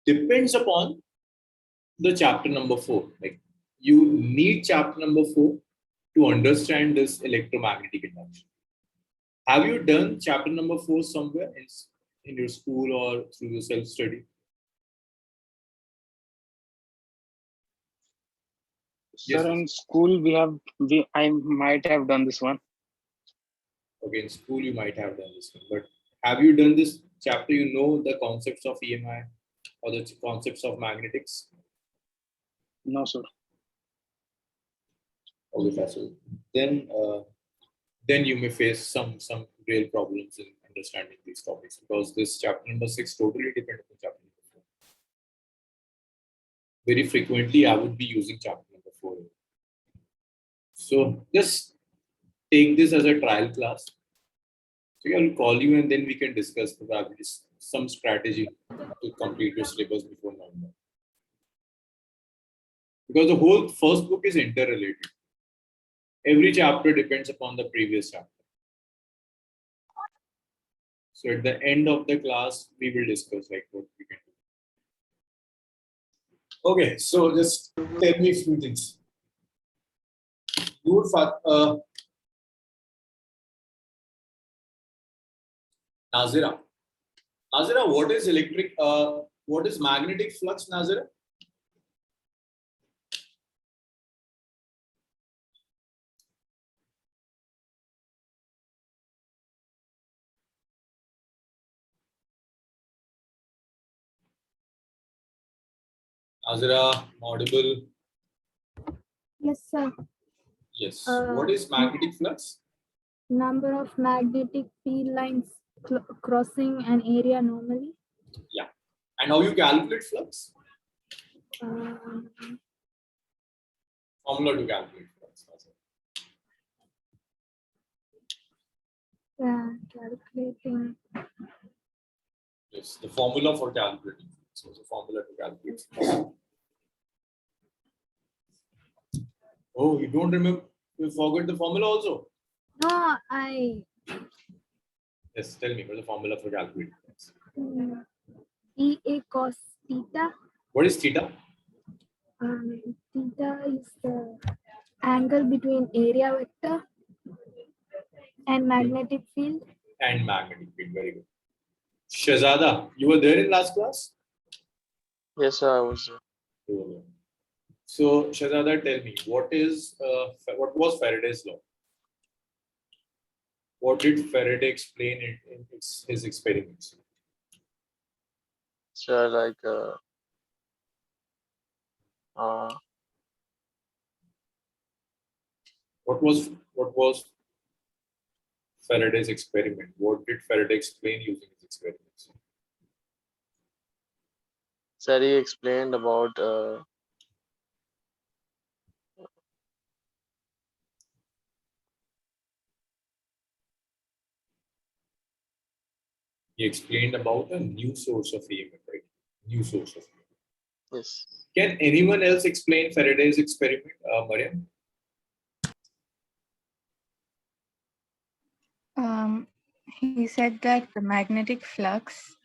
depends upon the chapter number 4. Like you need chapter number 4 to understand this electromagnetic induction. Have you done chapter number 4 somewhere in your school or through your self-study? Sir, yes. In school I might have done this one. Okay, in school you might have done this one, but have you done this chapter? You know the concepts of EMI or the concepts of magnetics? No, sir. Okay, so then you may face some real problems in understanding these topics, because this chapter number 6 totally depends on chapter number 4. Very frequently, I would be using chapter number 4. So just take this as a trial class. So I'll call you and then we can discuss probably some strategy to complete your syllabus before November. Because the whole first book is interrelated. Every chapter depends upon the previous chapter. So at the end of the class, we will discuss like what we can do. Okay, so just tell me a few things. Nazira, what is what is magnetic flux, Nazira? Nazira, audible? Yes, sir. Yes. What is magnetic flux? Number of magnetic field lines crossing an area normally. Yeah. And how you calculate flux? Formula to calculate flux. Yeah, calculating. Yes, the formula for calculating. So the formula to calculate flux. Oh, you don't remember? You forgot the formula also? No, Yes, tell me what is the formula for calculating flux. EA cos theta. What is theta? Theta is the angle between area vector and magnetic field. And magnetic field, very good. Shahzada, you were there in last class? Yes, sir, I was. So, Shahzada, tell me, what was Faraday's law? What did Faraday explain in his experiments? Sure, like what was Faraday's experiment? What did Faraday explain using his experiments? Sir, he explained about he explained about a new source of EMF, right? New source of EMF. Yes. Can anyone else explain Faraday's experiment, Mariam? He said that the magnetic flux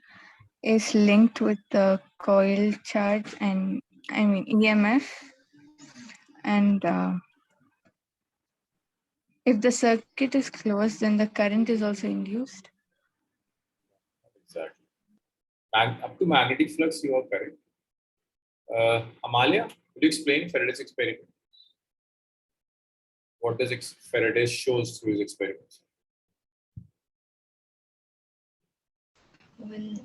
is linked with the coil charge and EMF, and if the circuit is closed, then the current is also induced. Exactly. Up to magnetic flux, you are correct. Amalia, would you explain Faraday's experiment? What does Faraday shows through his experiments? When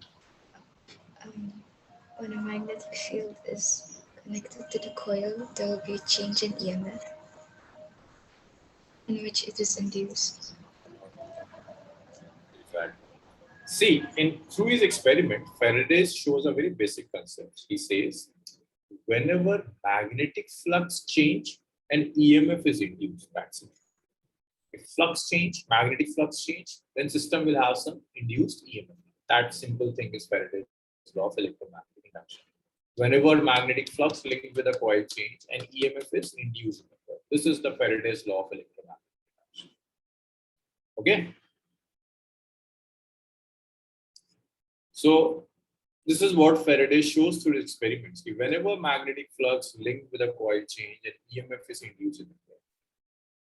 a magnetic field is connected to the coil, there will be a change in EMF in which it is induced. Exactly. See, through his experiment, Faraday shows a very basic concept. He says, whenever magnetic flux change, an EMF is induced. That's it. If flux change, magnetic flux change, then system will have some induced EMF. That simple thing is Faraday's law of electromagnetic induction. Whenever magnetic flux linked with a coil change, an EMF is induced. This is the Faraday's law of electromagnetic induction. Okay. So This is what Faraday shows through his experiments. Whenever magnetic flux linked with a coil change, an EMF is induced in the coil.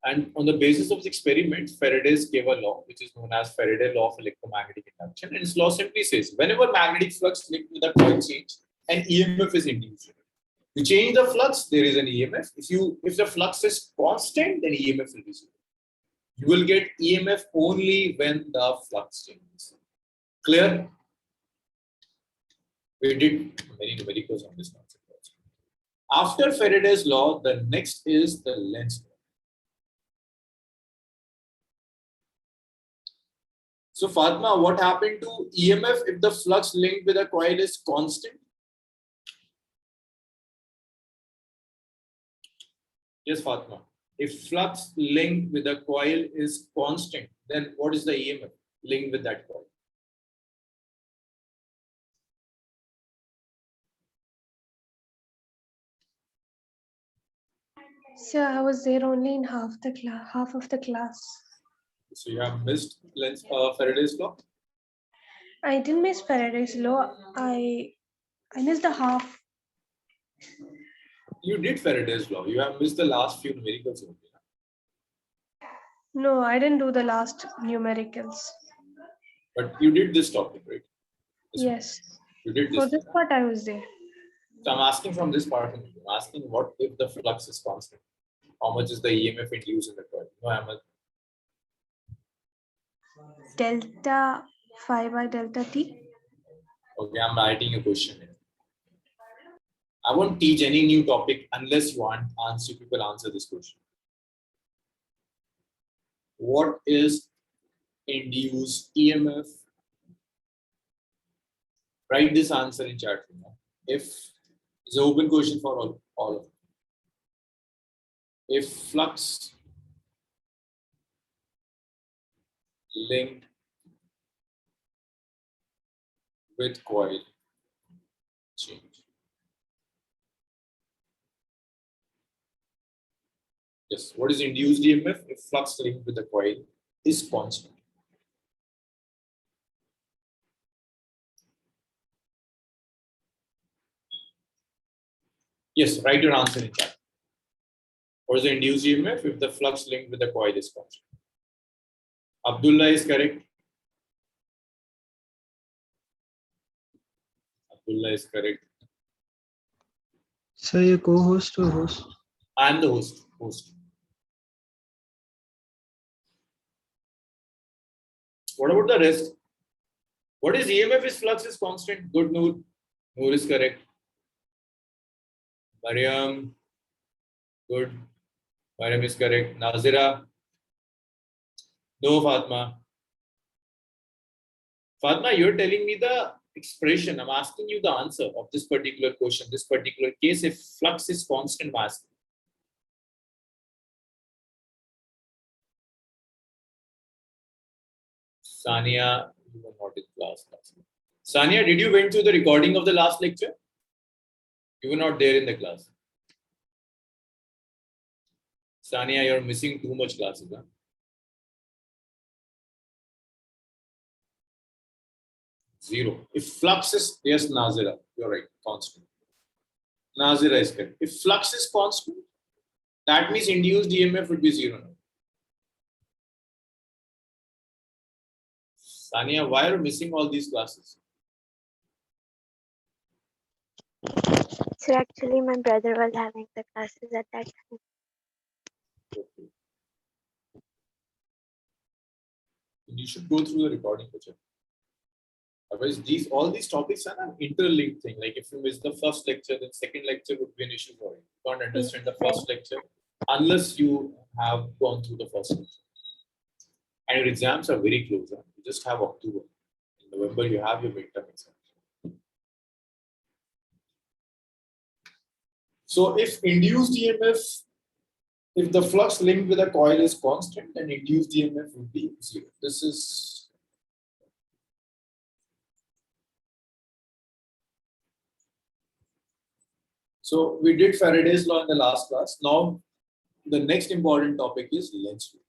And on the basis of the experiment, Faraday gave a law, which is known as Faraday law of electromagnetic induction. And its law simply says, whenever magnetic flux linked with a coil change, an EMF is induced. You change the flux, there is an EMF. If the flux is constant, then EMF will be zero. You will get EMF only when the flux changes. Clear? We did many numericals on this concept also. After Faraday's law, the next is the Lenz law. So Fatma, what happened to EMF if the flux linked with a coil is constant? Yes, Fatma. If flux linked with a coil is constant, then what is the EMF linked with that coil? Sir, I was there only in half of the class. So you have missed Faraday's law? I didn't miss Faraday's law. I missed the half. You did Faraday's law. You have missed the last few numericals only. No, I didn't do the last numericals. But you did this topic, right? Yes. You did For this. this part, I was there. So I'm asking from this part. I'm asking what if the flux is constant? How much is the EMF induced in the coil? No, I'm Delta phi by delta t. okay, I'm writing a question here. I won't teach any new topic unless you people answer this question. What is induced EMF? Write this answer in chat room. If it's an open question for all of you. If flux linked with coil change. Yes, what is induced EMF if flux linked with the coil is constant? Yes, write your answer in chat. What is the induced EMF if the flux linked with the coil is constant? Abdullah is correct. Abdullah is correct. So you co-host or host? I am the host. What about the rest? What is EMF if flux is constant? Good, Noor. Noor is correct. Mariam. Good. Mariam is correct. Nazira. No, Fatma. Fatma, you're telling me the expression. I'm asking you the answer of this particular question, this particular case. If flux is constant, I'm asking. Sania, you were not in class. Sania, did you went through the recording of the last lecture? You were not there in the class. Sania, you're missing too much classes. Huh? Zero. If flux is, yes, Nazira, you're right, constant. Nazira is correct. If flux is constant, that means induced EMF would be zero. Sania, why are you missing all these classes? So actually, my brother was having the classes at that time. Okay. You should go through the recording. Otherwise, all these topics are an interlinked thing. Like if you miss the first lecture, then second lecture would be an issue for you. You can't understand the first lecture unless you have gone through the first lecture. And your exams are very close. Huh? You just have October. In November, you have your midterm exams. So if induced EMF, if the flux linked with a coil is constant, then induced EMF would be zero. This is so we did Faraday's law in the last class. Now the next important topic is Lenz law.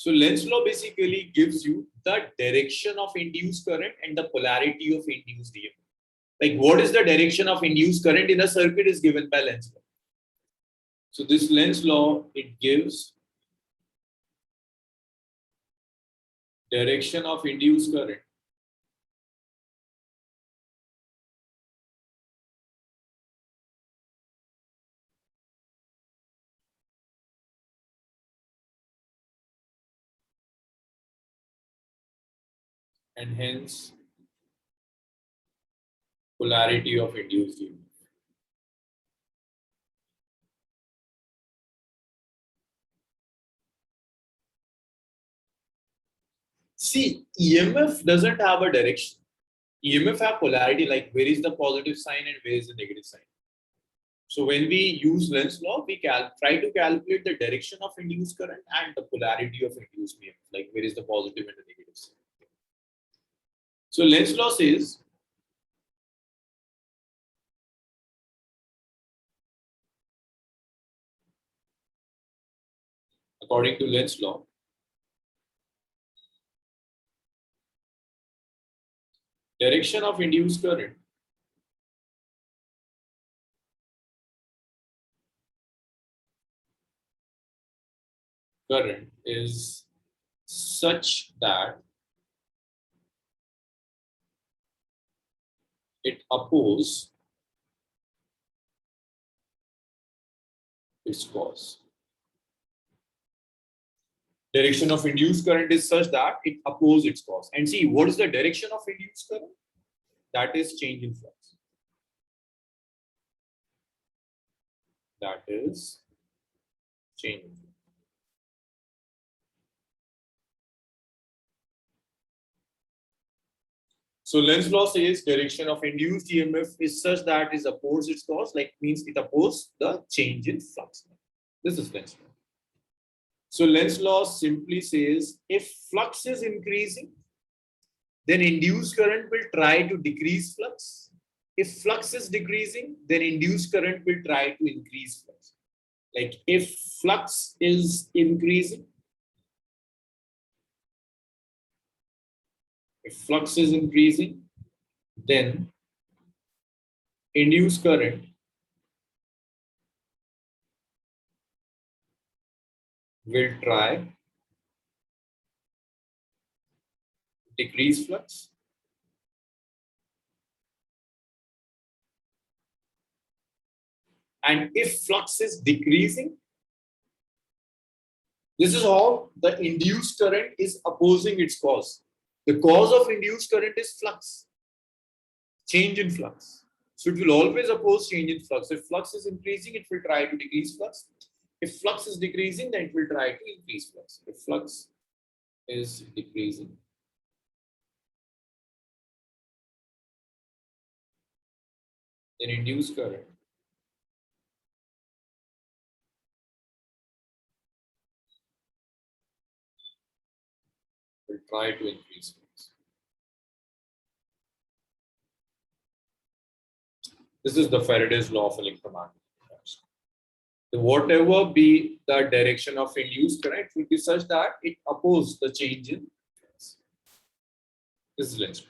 So Lenz law basically gives you the direction of induced current and the polarity of induced EMF. Like what is the direction of induced current in a circuit is given by Lenz law. So this Lenz law, it gives direction of induced current and hence polarity of induced EMF. See, EMF doesn't have a direction. EMF have polarity, like where is the positive sign and where is the negative sign. So when we use Lenz law, we try to calculate the direction of induced current and the polarity of induced EMF, like where is the positive and the negative sign. So Lenz law says according to Lenz law, direction of induced current is such that it opposes its cause. Direction of induced current is such that it opposes its cause. And see, what is the direction of induced current? That is change in flux. That is change in flux. So Lenz law says direction of induced EMF is such that it opposes its cause, like means it opposes the change in flux. This is Lenz law. So Lenz law simply says if flux is increasing, then induced current will try to decrease flux. If flux is decreasing, then induced current will try to increase flux. Like if flux is increasing, then induced current will try decrease flux. And if flux is decreasing, this is how the induced current is opposing its cause. The cause of induced current is flux, change in flux. So it will always oppose change in flux. If flux is increasing, it will try to decrease flux. If flux is decreasing, then it will try to increase flux. If flux is decreasing, then induced current will try to increase flux. This is the Faraday's law of electromagnetic. So whatever be the direction of induced current will be such that it opposes the change in flux. This is Lenz.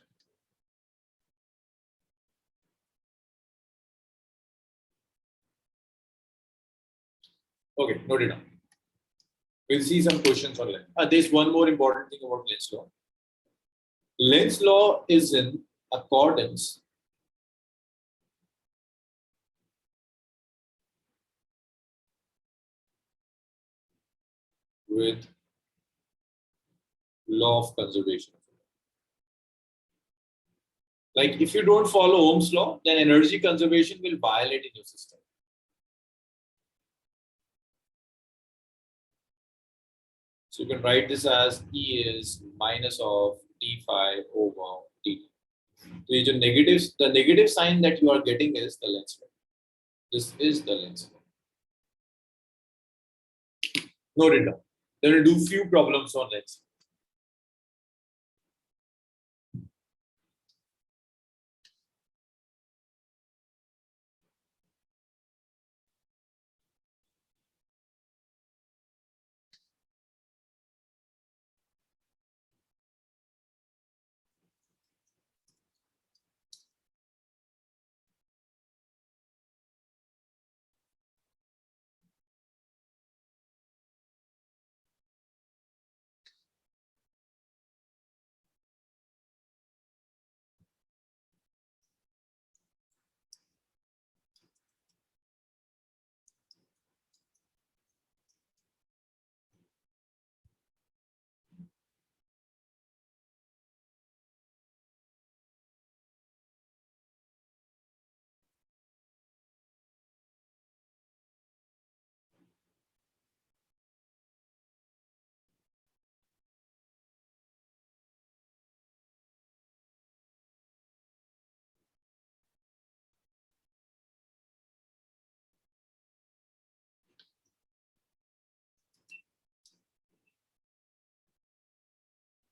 Okay, note it down. We'll see some questions on Lenz. There's one more important thing about Lenz law. Lenz law is in accordance with law of conservation. Like if you don't follow Ohm's law, then energy conservation will violate in your system. So you can write this as E is minus of d phi over dt. So the negative sign that you are getting is the Lenz law. This is the Lenz law. Note it down. Then we'll do few problems on Lenz.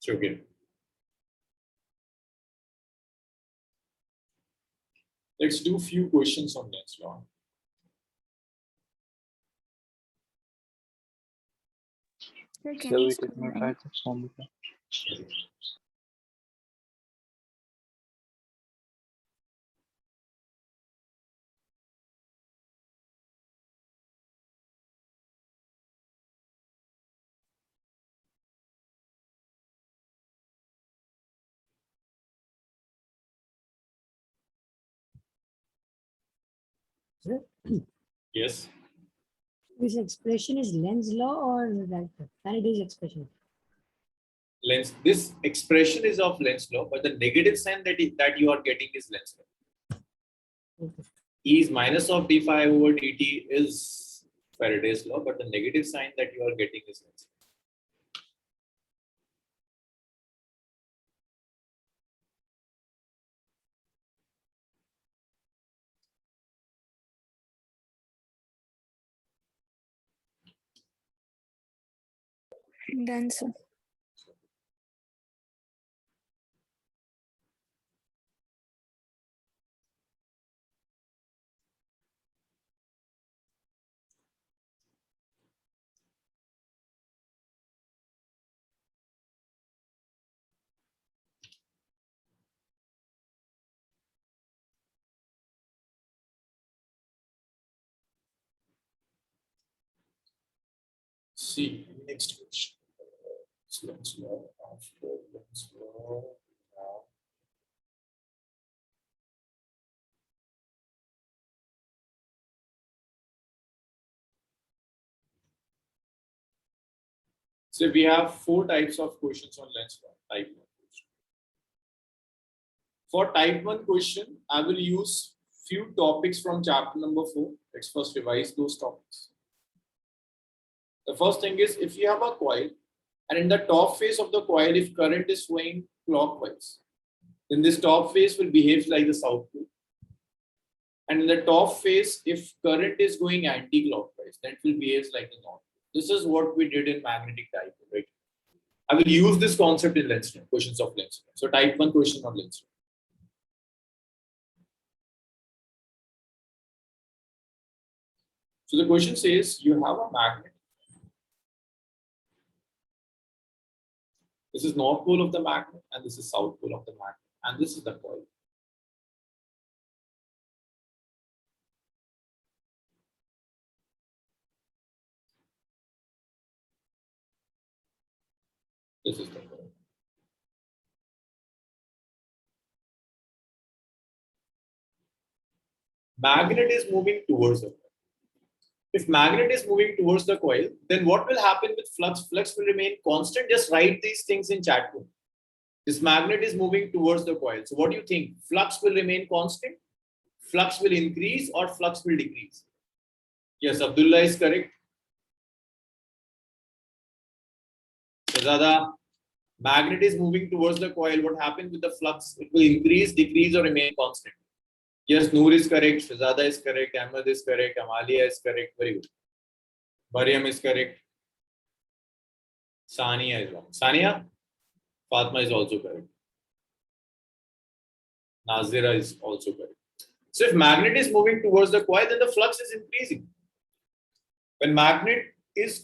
Okay. Let's do few questions on Lenz law. Sir, can So you we did not write the formula. Sir, Yes. this expression is Lenz law or that Faraday's expression? Lenz. This expression is of Lenz law, but the negative sign that you are getting is Lenz law. Okay. E is minus of d phi over dt is Faraday's law, but the negative sign that you are getting is Lenz law. Done, sir. See, next question. Lenz law after Lenz law. Now. So we have 4 types of questions on Lenz law. Type 1 question. For type 1 question, I will use few topics from chapter number 4. Let's first revise those topics. The first thing is, if you have a coil and in the top phase of the coil, if current is flowing clockwise, then this top phase will behave like the south pole. And in the top phase, if current is going anti-clockwise, then it will behave like the north pole. This is what we did in magnetic dipole, right? I will use this concept in Lenz law, questions of Lenz law. So type 1 question on Lenz law. So the question says you have a magnet. This is north pole of the magnet and this is south pole of the magnet, and this is the coil. This is the coil. Magnet is moving towards the coil. If magnet is moving towards the coil, then what will happen with flux? Flux will remain constant. Just write these things in chat room. This magnet is moving towards the coil. So what do you think? Flux will remain constant? Flux will increase or flux will decrease? Yes, Abdullah is correct. Shazada, magnet is moving towards the coil. What happens with the flux? It will increase, decrease, or remain constant? Yes, Noor is correct. Shazada is correct. Ahmed is correct. Amalia is correct. Very good. Mariam is correct. Sania is wrong. Sania? Fatma is also correct. Nazira is also correct. So if magnet is moving towards the coil, then the flux is increasing. When magnet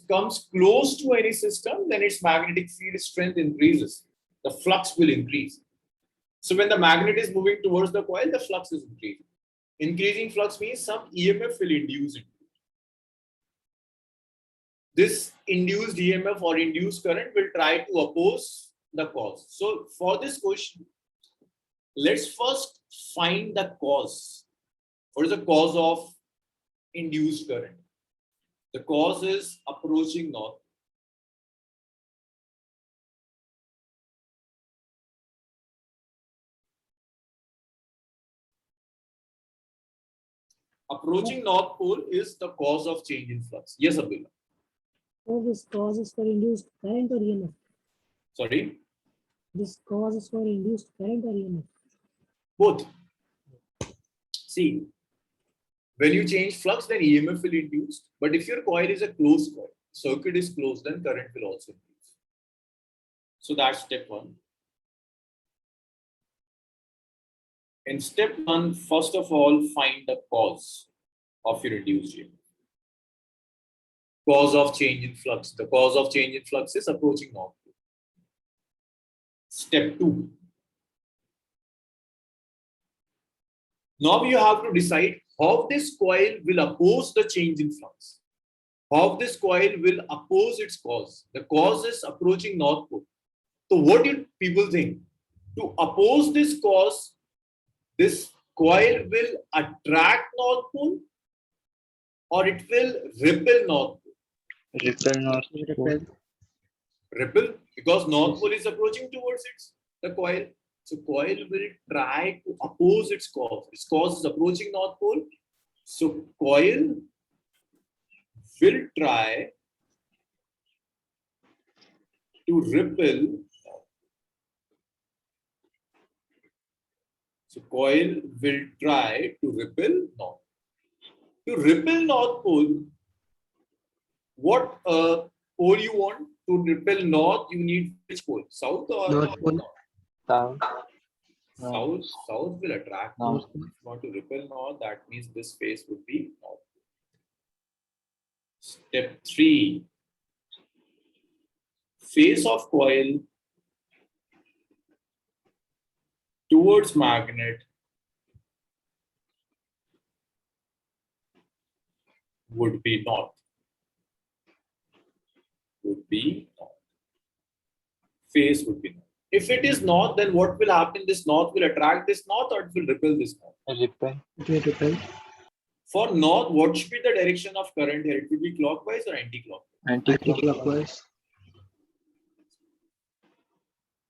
comes close to any system, then its magnetic field strength increases. The flux will increase. So when the magnet is moving towards the coil, the flux is increasing. Increasing flux means some EMF will induce it. This induced EMF or induced current will try to oppose the cause. So for this question, let's first find the cause. What is the cause of induced current? The cause is approaching north. Approaching north pole is the cause of change in flux. Yes, Abdullah. So this cause is for induced current or EMF? Sorry? This cause is for induced current or EMF? Both. See, when you change flux, then EMF will induce. But if your coil is a closed coil, circuit is closed, then current will also increase. So that's step 1. In step 1, first of all, find the cause of your induced EMF. Cause of change in flux. The cause of change in flux is approaching north pole. Step 2. Now you have to decide how this coil will oppose the change in flux. How this coil will oppose its cause. The cause is approaching north pole. So what do people think? To oppose this cause, this coil will attract north pole or it will repel north pole? Repel north pole. Repel, because north pole is approaching towards the coil. So coil will try to oppose its cause. Its cause is approaching north pole. So coil will try to repel. So coil will try to repel north. To repel north pole, what pole you want? To repel north, you need which pole? South or North pole. South. South will attract North. north. If you want to repel north, that means this face would be north. Step 3. Face of coil towards magnet would be north. Face would be north. If it is north, then what will happen? This north will attract this north or it will repel this north? Repel. It will repel. For north, what should be the direction of current here? It will be clockwise or anti-clockwise? Anti-clockwise.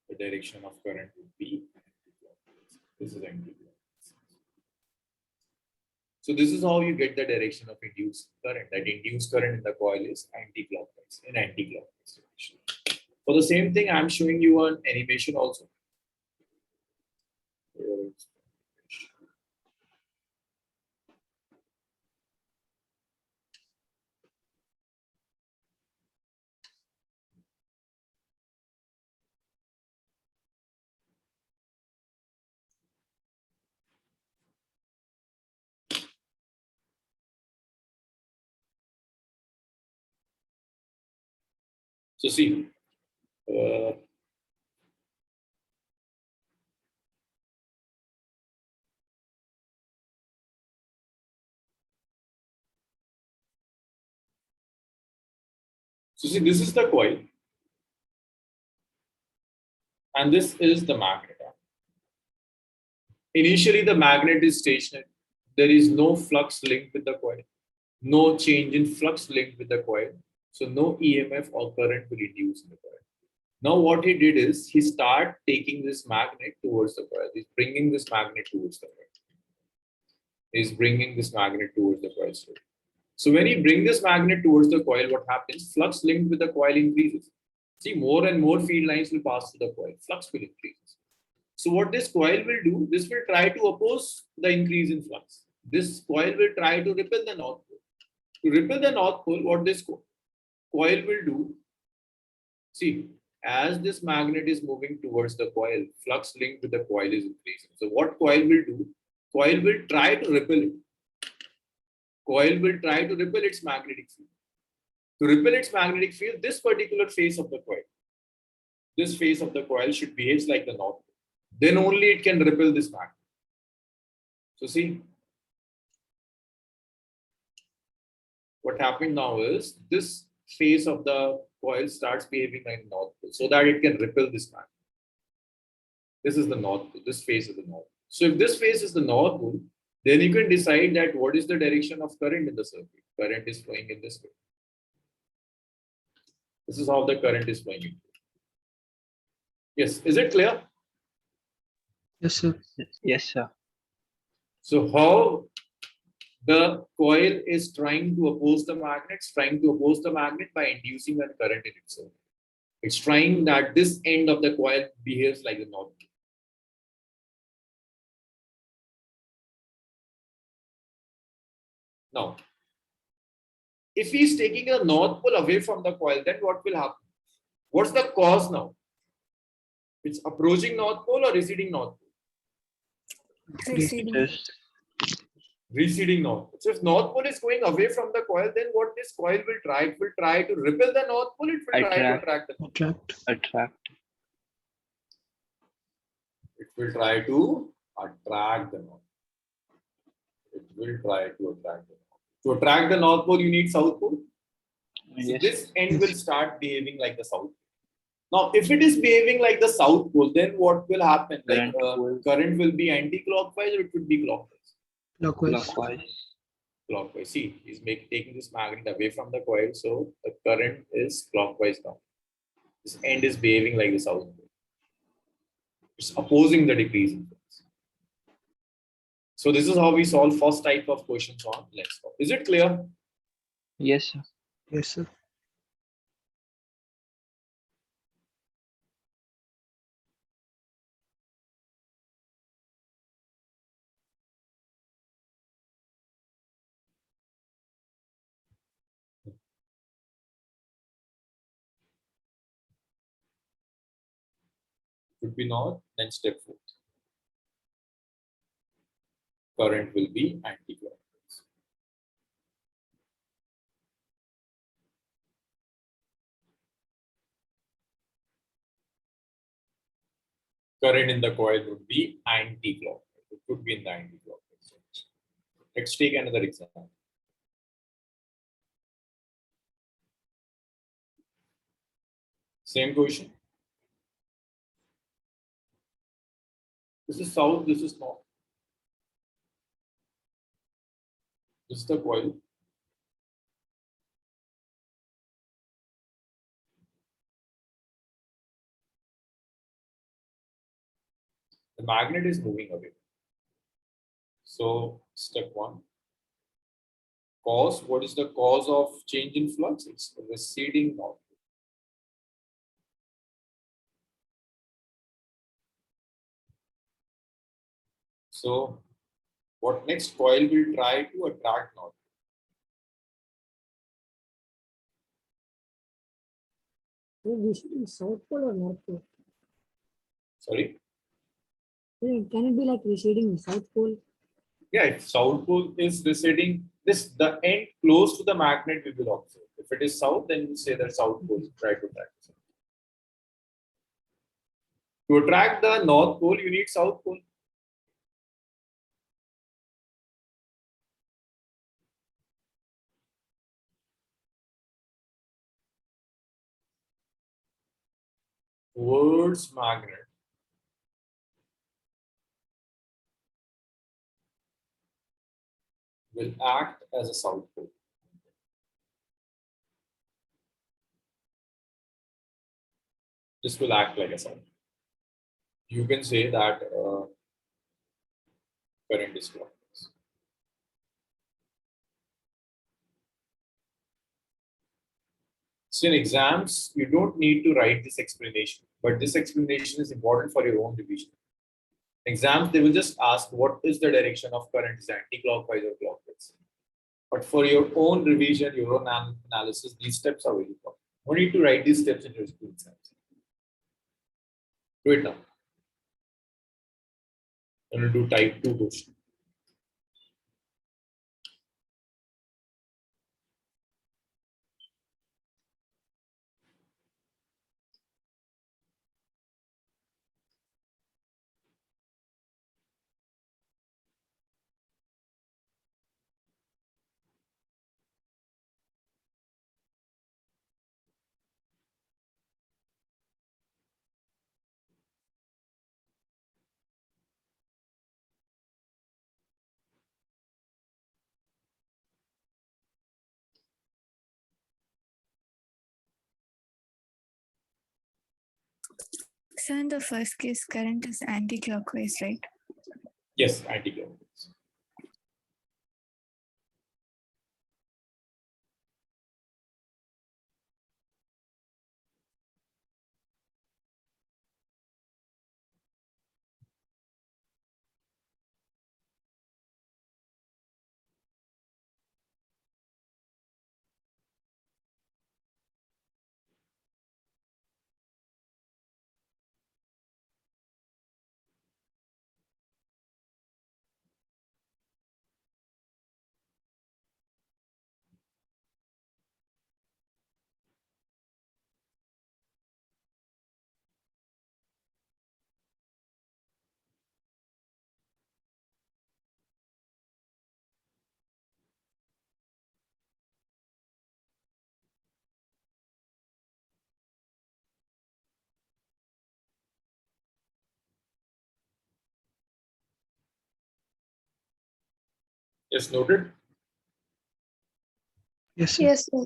The direction of current would be anti-clockwise. This is anti-clockwise. So this is how you get the direction of induced current. That induced current in the coil is anti-clockwise, in anti-clockwise direction. For the same thing, I'm showing you an animation also. So see, this is the coil, and this is the magnet. Initially, the magnet is stationary. There is no flux linked with the coil, no change in flux linked with the coil. So no EMF or current will induce in the coil. Now what he did is he started taking this magnet towards the coil. He's bringing this magnet towards the coil. He's bringing this magnet towards the coil. So when he brings this magnet towards the coil, what happens? Flux linked with the coil increases. See, more and more field lines will pass through the coil. Flux will increase. So what this coil will do, this will try to oppose the increase in flux. This coil will try to repel the north pole. To repel the north pole, what this coil will do, see, as this magnet is moving towards the coil, flux linked with the coil is increasing. So what coil will do? Coil will try to repel it. Coil will try to repel its magnetic field. To repel its magnetic field, this particular face of the coil, this face of the coil should behave like the north pole. Then only it can repel this magnet. So see, what happened now is this face of the coil starts behaving like north pole so that it can repel this magnet. This is the north pole. This face is the north pole. So if this face is the north pole, then you can decide that what is the direction of current in the circuit. Current is flowing in this way. This is how the current is flowing. Yes, is it clear? Yes, sir. Yes, sir. So how the coil is trying to oppose the magnet, by inducing a current in itself. It's trying that this end of the coil behaves like the north pole. Now, if he is taking a north pole away from the coil, then what will happen? What's the cause now? It's approaching North Pole or receding North Pole? Receding. Yes. Receding North Pole. So if North Pole is going away from the coil, then what this coil will try? It will try to repel the North Pole. It will try to attract the North Pole. Attract. It will try to attract the North Pole. It will try to attract the North Pole. To attract the North Pole, you need South Pole. So Yes. this end will start behaving like the South Pole. Now, if it is behaving like the South Pole, then what will happen? Like current will be anti-clockwise or it will be clockwise? Clockwise. See, he's taking this magnet away from the coil, so the current is clockwise now. This end is behaving like the South Pole. It's opposing the decrease in flux. So this is how we solve first type of questions on Lenz law. Is it clear? Yes, sir. Yes, sir. Would be north, then step 4. Current will be anti-clockwise. Current in the coil would be anti-clockwise. It could be in the anti-clockwise. Let's take another example. Same question. This is south, this is north. This is the coil. The magnet is moving away. So step 1. Cause, what is the cause of change in flux? It's receding north. So what next? Coil will try to attract north. Receding South Pole or North Pole? Sorry? Can it be like receding South Pole? Yeah, if South Pole is receding, the end close to the magnet we will observe. If it is south, then we say that South Pole try to attract. To attract the North Pole, you need South Pole. Towards magnet, will act as a South Pole. This will act like a South Pole. You can say that current is clockwise. So in exams, you don't need to write this explanation, but this explanation is important for your own revision. Exams, they will just ask what is the direction of current, is anti-clockwise or clockwise. But for your own revision, your own analysis, these steps are very important. You don't need to write these steps in your school exams. Do it now. I'm going to do type 2 question. So in the first case, current is anti-clockwise, right? Yes, anti-clockwise. Yes, noted. Yes, sir. Yes, sir.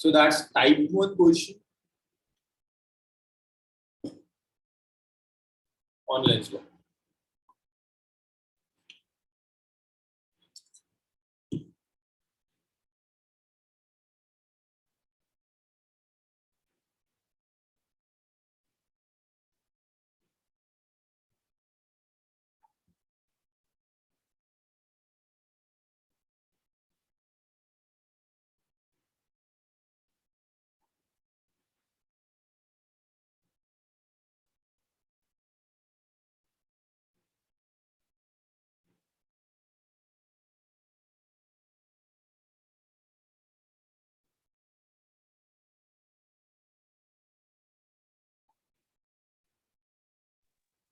So that's type 1 question on Lenz law.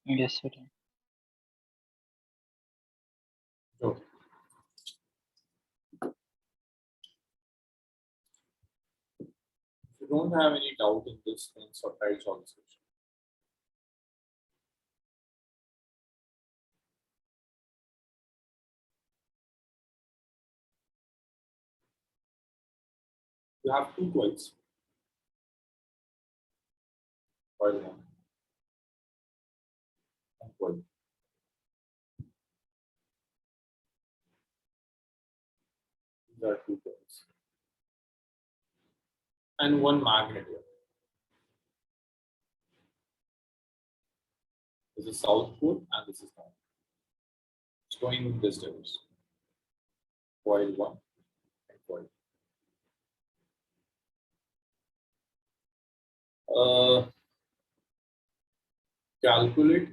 Yes, sir. Okay. If you don't have any doubt in this, then subtitle solve this question. You have two coils. Coil 1 and coil. These are two coils. And one magnet here. This is south pole and this is north. It's going in this direction. Coil 1 and coil. Calculate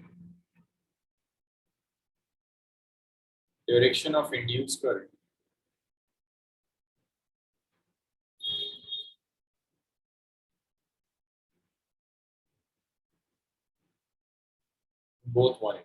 direction of induced current. Both one.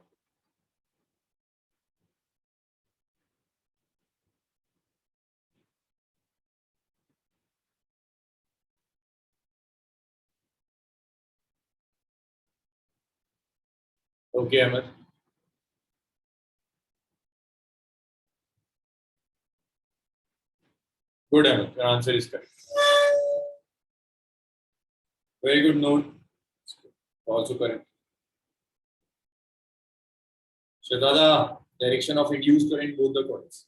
Okay, Ahmed. Good, Ahmed. Your answer is correct. Very good note. Also correct. Shadada, direction of induced current both the coils.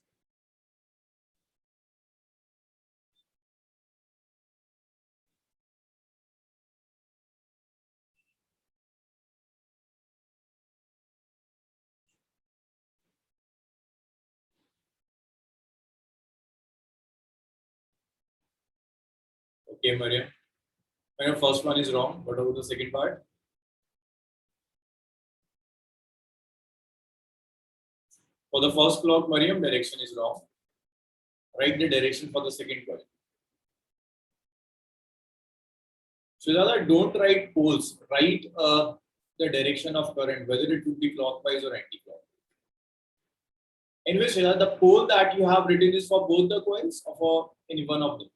Okay, Mariam. Your first one is wrong. What about the second part? For the first clock, Mariam, direction is wrong. Write the direction for the second coil. Shadada, don't write poles. Write the direction of current, whether it would be clockwise or anti-clockwise. Anyway, Shadada, the pole that you have written is for both the coils or for any one of them?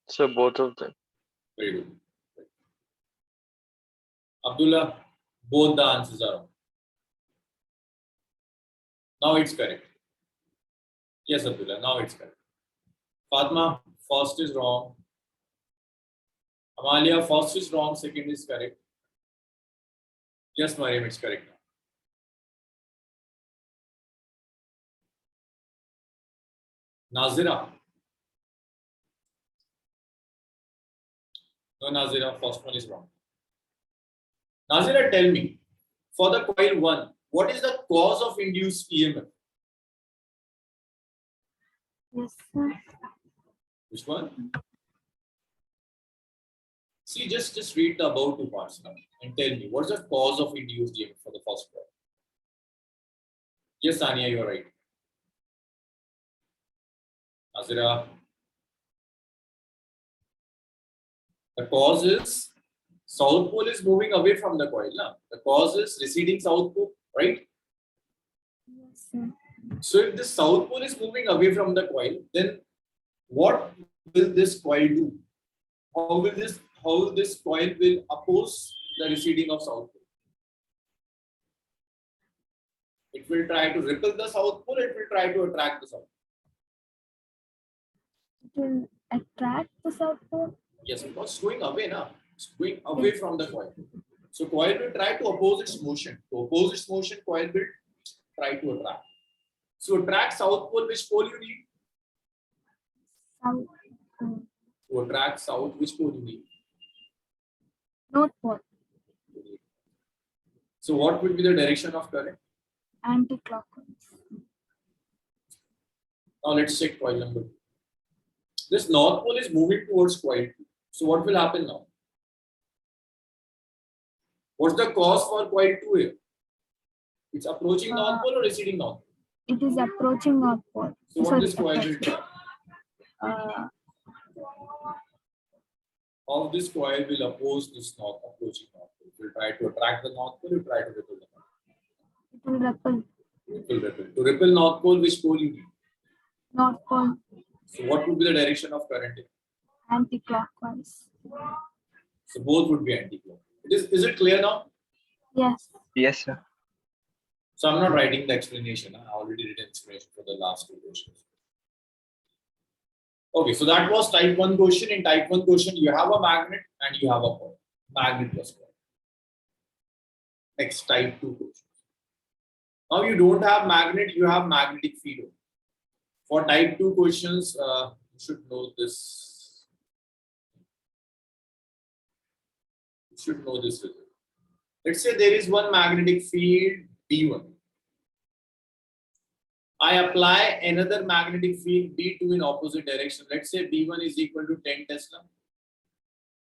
So both of them. Very good. Abdullah, both the answers are wrong. Now it's correct. Yes, Abdullah. Now it's correct. Fatma, first is wrong. Amalia, first is wrong. Second is correct. Yes, Mariam, it's correct now. Nazira. No, Nazira, first one is wrong. Nazira, tell me, for the coil 1, what is the cause of induced EMF? Yes, sir. Which one? See, just read the above two parts now and tell me, what's the cause of induced EMF for the first coil? Yes, Ania, you're right. Nazira. The cause is south pole is moving away from the coil. Na? The cause is receding south pole, right? Yes, sir. So if the south pole is moving away from the coil, then what will this coil do? How this coil will oppose the receding of south pole? It will try to repel the south pole, it will try to attract the south pole. It will attract the south pole. Yes, because it's going away now. It's going away from the coil. So coil will try to oppose its motion. To oppose its motion, coil will try to attract. So attract south pole, which pole you need? South pole. To attract south, which pole you need? North pole. So what would be the direction of current? Anti-clockwise. Now let's check coil number 2. This north pole is moving towards coil 2. So what will happen now? What's the cause for coil 2 here? It's approaching north pole or receding north pole? It is approaching north pole. So what this coil will do? How this coil will oppose this approaching north pole? It will try to attract the north pole, it will try to repel the north pole. It will repel. It will repel. To repel north pole, which pole you need? North pole. So what would be the direction of current here? Anti-clockwise. So both would be anti-clockwise. Is it clear now? Yes. Yes, sir. So I'm not writing the explanation. I already did an explanation for the last two questions. Okay, so that was type 1 question. In type 1 question, you have a magnet and you have a coil. Magnet plus coil. Next, type 2 question. Now you don't have magnet, you have magnetic field. For type 2 questions, you should know this. You should know this result. Let's say there is one magnetic field B1. I apply another magnetic field B2 in opposite direction. Let's say B1 is equal to 10 Tesla.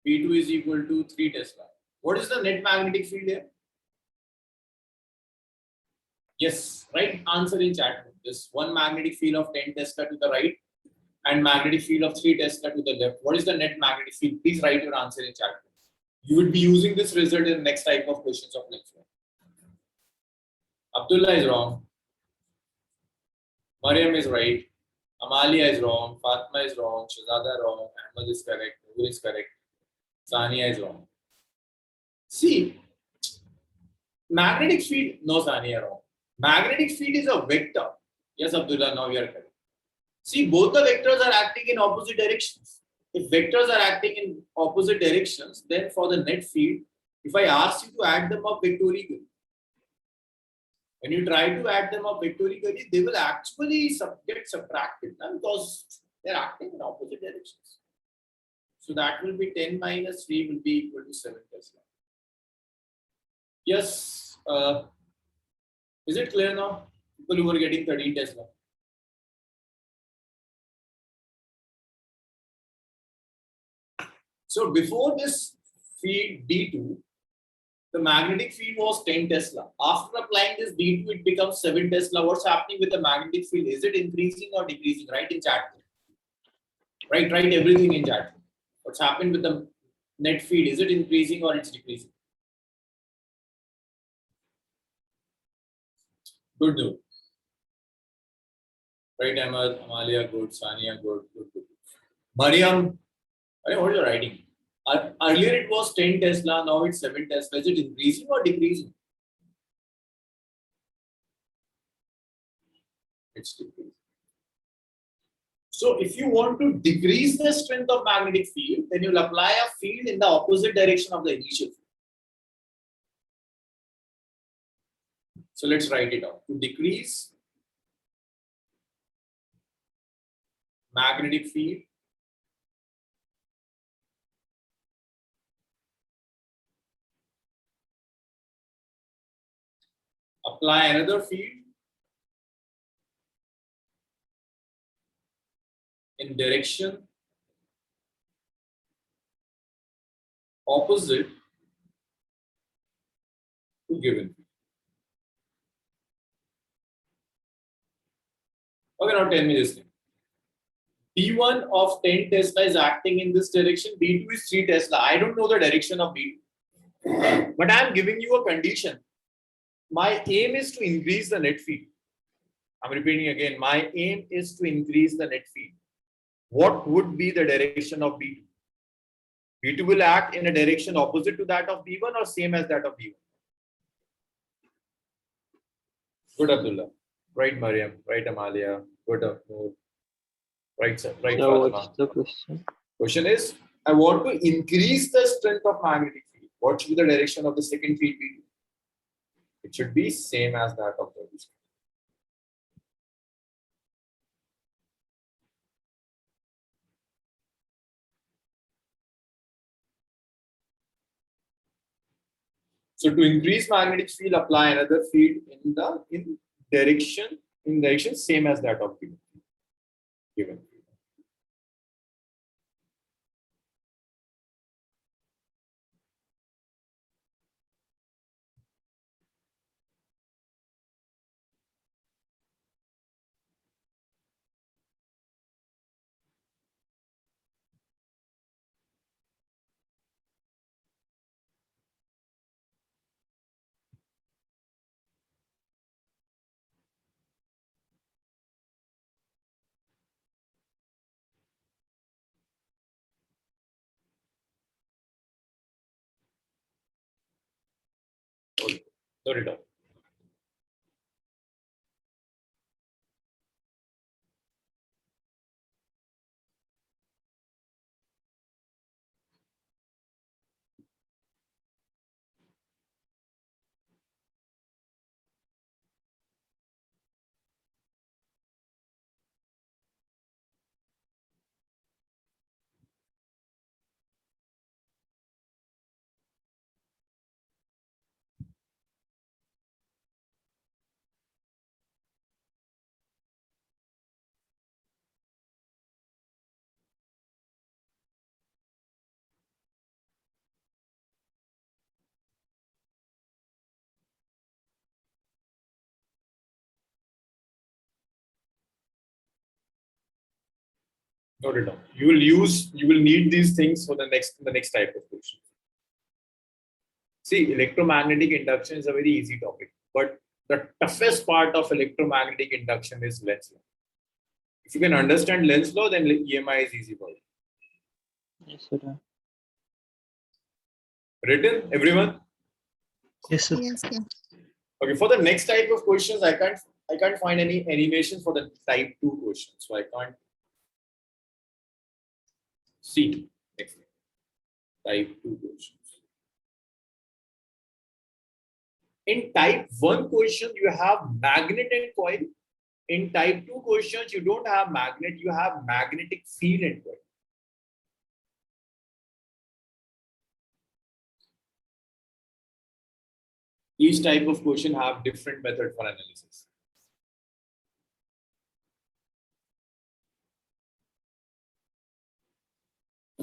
B2 is equal to 3 Tesla. What is the net magnetic field here? Yes, right answer in chat. This one magnetic field of 10 Tesla to the right and magnetic field of 3 Tesla to the left. What is the net magnetic field? Please write your answer in chat. You would be using this result in the next type of questions of lecture. Abdullah is wrong. Mariam is right. Amalia is wrong. Fatma is wrong. Shazada wrong. Ahmad is correct. Noor is correct. Sania is wrong. See, magnetic field, no, Sania wrong. Magnetic field is a vector. Yes, Abdullah, now you are correct. See, both the vectors are acting in opposite directions. If vectors are acting in opposite directions, then for the net field, if I ask you to add them up vectorically, when you try to add them up vectorically, they will actually get subtracted because they are acting in opposite directions. So that will be 10 minus 3 will be equal to 7 Tesla. Yes, is it clear now? People who are getting 13 Tesla. So before this field D2, the magnetic field was 10 Tesla. After applying this D2, it becomes 7 Tesla. What's happening with the magnetic field? Is it increasing or decreasing? Write in chat. Write everything in chat. What's happened with the net field? Is it increasing or it's decreasing? Good news. Right, Ahmad, Amalia, good. Sania, good. Mariam, what are you writing? Earlier it was 10 Tesla, now it's 7 Tesla. Is it increasing or decreasing? It's decreasing. So if you want to decrease the strength of magnetic field, then you'll apply a field in the opposite direction of the initial field. So let's write it out. To decrease magnetic field, apply another field in direction opposite to given field. Okay, now tell me this thing. B1 of 10 Tesla is acting in this direction, B2 is 3 Tesla. I don't know the direction of B2. But I am giving you a condition. My aim is to increase the net field. I'm repeating again. My aim is to increase the net field. What would be the direction of B2? B2 will act in a direction opposite to that of B1 or same as that of B1? Good, Abdullah. Right, Mariam. Right, Amalia. Good, Abdullah. Right, sir. Right, So Fatima. what's the question? Question is, I want to increase the strength of magnetic field. What should be the direction of the second field B2? It should be same as that of the first. So to increase magnetic field, apply another field in direction same as that of given. Note it down. Note it down. You will need these things for the next type of question. See, electromagnetic induction is a very easy topic, but the toughest part of electromagnetic induction is Lenz law. If you can understand Lenz law, then EMI is easy for you. Yes, sir. Written, everyone? Yes, sir. Yes, sir. Okay, for the next type of questions, I can't find any animation for the type 2 questions, so I can't see next type 2 questions. In type 1 question, you have magnet and coil. In type 2 questions, you don't have magnet, you have magnetic field and coil. Each type of question have different method for analysis.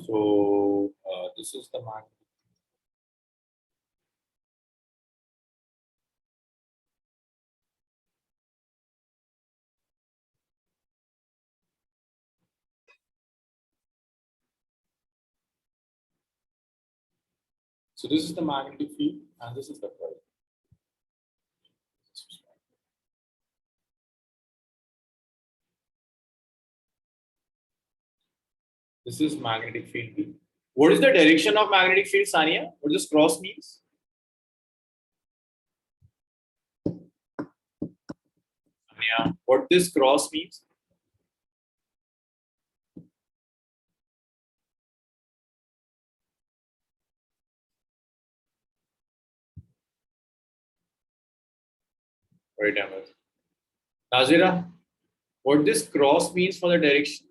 So this is the magnet. So this is the magnetic field and this is the coil. This is magnetic field B. What is the direction of magnetic field, Sania? What does cross means? Sania, what this cross means? Right, Ahmed. Nazira, what this cross means for the direction?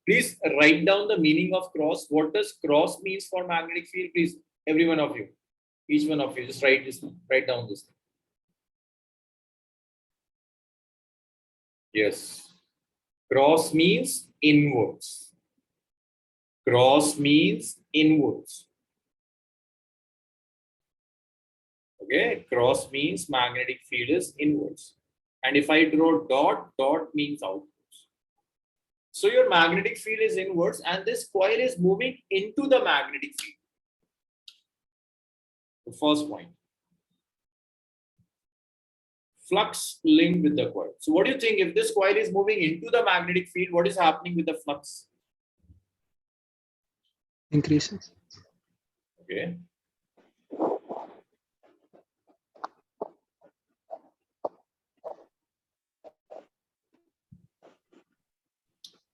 Please write down the meaning of cross. What does cross means for magnetic field? Please, every one of you, each one of you, just write this. Write down this. Yes. Cross means inwards. Cross means inwards. Okay. Cross means magnetic field is inwards. And if I draw dot, dot means outwards. So your magnetic field is inwards and this coil is moving into the magnetic field. The first point. Flux linked with the coil. So what do you think if this coil is moving into the magnetic field, what is happening with the flux? Increases. Okay.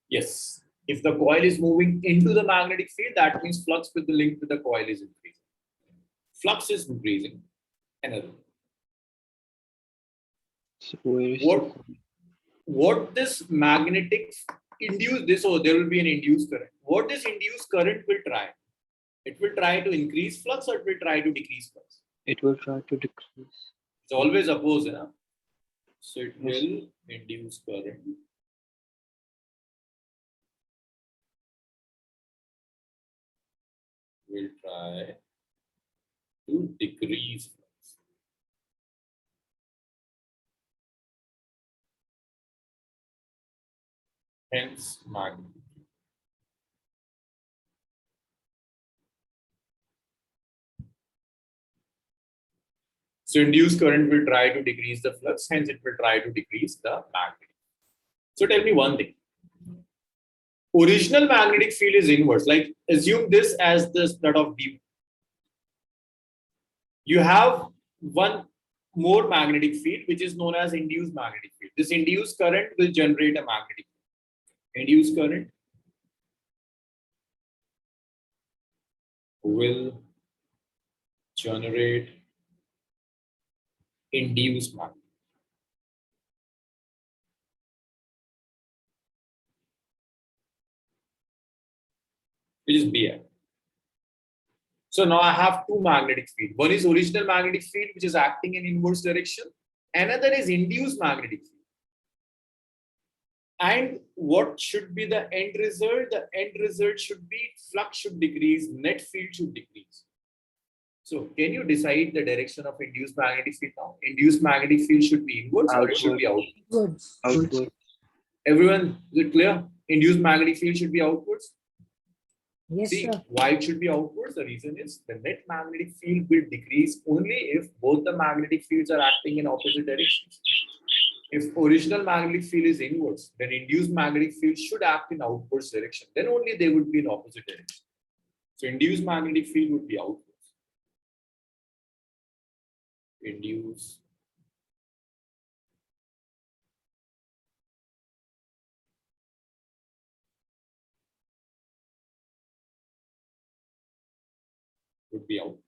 Yes. If the coil is moving into the magnetic field, that means flux with the link to the coil is increasing. Flux is increasing. Another. So where is What this magnetic induce this, or there will be an induced current. What this induced current will try? It will try to increase flux or it will try to decrease flux. it will try to decrease. It's always opposite. Huh? So it will induce current. Will try to decrease flux. Hence magnetic. So induced current will try to decrease the flux, hence it will try to decrease the magnetic. So tell me one thing. Original magnetic field is inverse. Like assume this as the that of D. You have one more magnetic field which is known as induced magnetic field. This induced current will generate a magnetic field. Induced current will generate induced magnetic. Which is BI. So now I have two magnetic fields. One is original magnetic field, which is acting in inverse direction. Another is induced magnetic field. And what should be the end result? The end result should be flux should decrease, net field should decrease. So can you decide the direction of induced magnetic field now? Induced magnetic field should be inwards or it should be outwards? Outward. Everyone, is it clear? Induced magnetic field should be outwards. Yes, See, sir. why it should be outwards? The reason is the net magnetic field will decrease only if both the magnetic fields are acting in opposite directions. If original magnetic field is inwards, then induced magnetic field should act in outwards direction. Then only they would be in opposite direction. So induced magnetic field would be outwards. Induced would be outwards.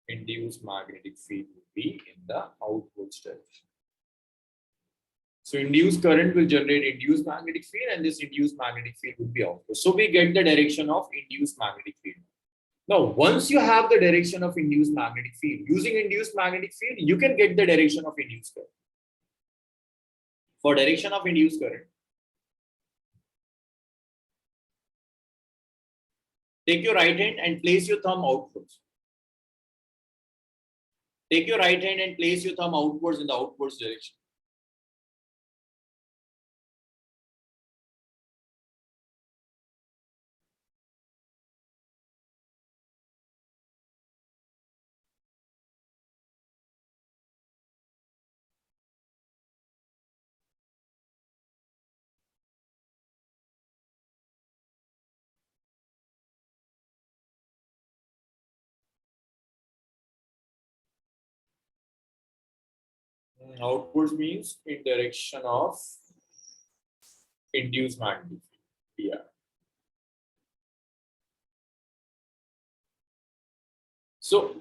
Induced magnetic field would be in the outwards direction. So induced current will generate induced magnetic field and this induced magnetic field would be outwards. So we get the direction of induced magnetic field. Now, once you have the direction of induced magnetic field, using induced magnetic field, you can get the direction of induced current. For direction of induced current, take your right hand and place your thumb outwards. Take your right hand and place your thumb outwards in the outwards direction. Outwards means in direction of induced magnetic field. Yeah. So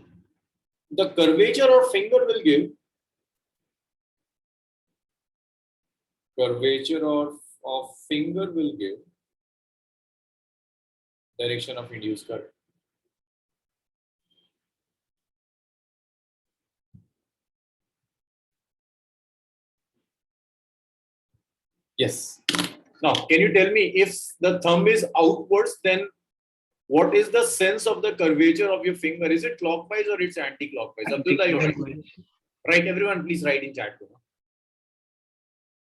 the curvature of finger will give direction of induced current. Yes. Now, can you tell me if the thumb is outwards, then what is the sense of the curvature of your finger? Is it clockwise or it's anti-clockwise? Abdullah, you write. Right, everyone, please write in chat room.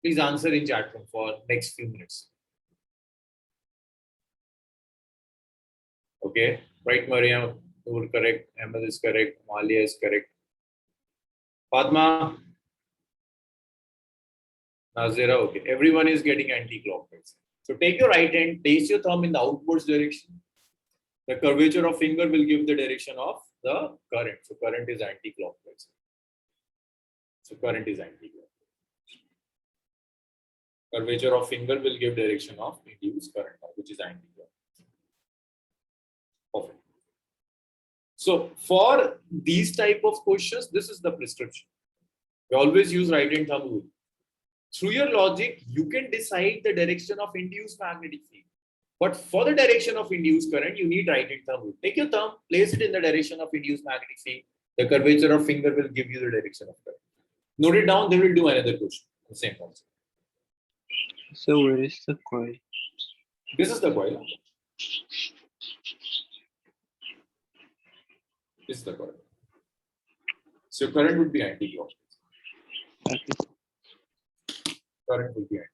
Please answer in chat room for next few minutes. Okay, right, Mariam, you're correct. Ahmed is correct. Malia is correct. Padma, Nazira, okay. Everyone is getting anti-clockwise. So take your right hand, place your thumb in the outwards direction. The curvature of finger will give the direction of the current. So current is anti-clockwise. Curvature of finger will give direction of induced current, which is anti-clockwise. Perfect. So for these type of questions, this is the prescription. We always use right hand thumb rule. Through your logic, you can decide the direction of induced magnetic field. But for the direction of induced current, you need right hand thumb rule. Take your thumb, place it in the direction of induced magnetic field. The curvature of finger will give you the direction of current. Note it down, they will do another question. The same concept. So where is the coil? This is the coil. This is the coil. So current would be anti-clockwise. Okay. Current will be anti-clockwise.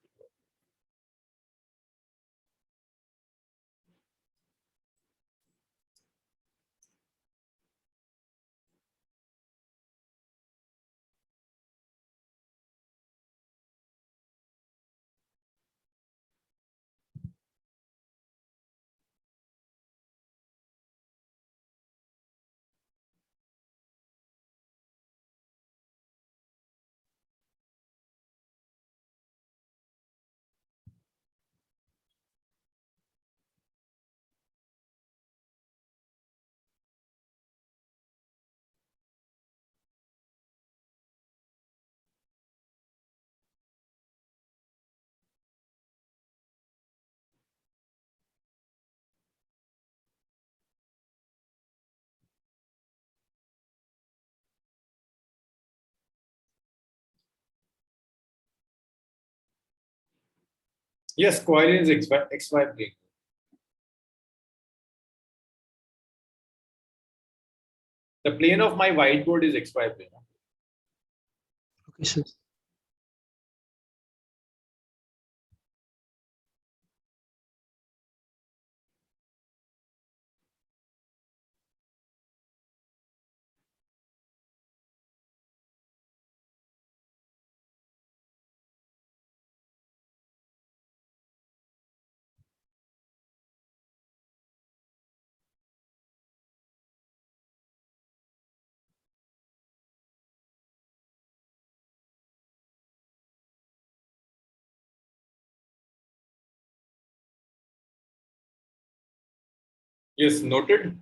Yes, coil is XY plane. The plane of my whiteboard is XY plane. Okay, sir. Yes, noted.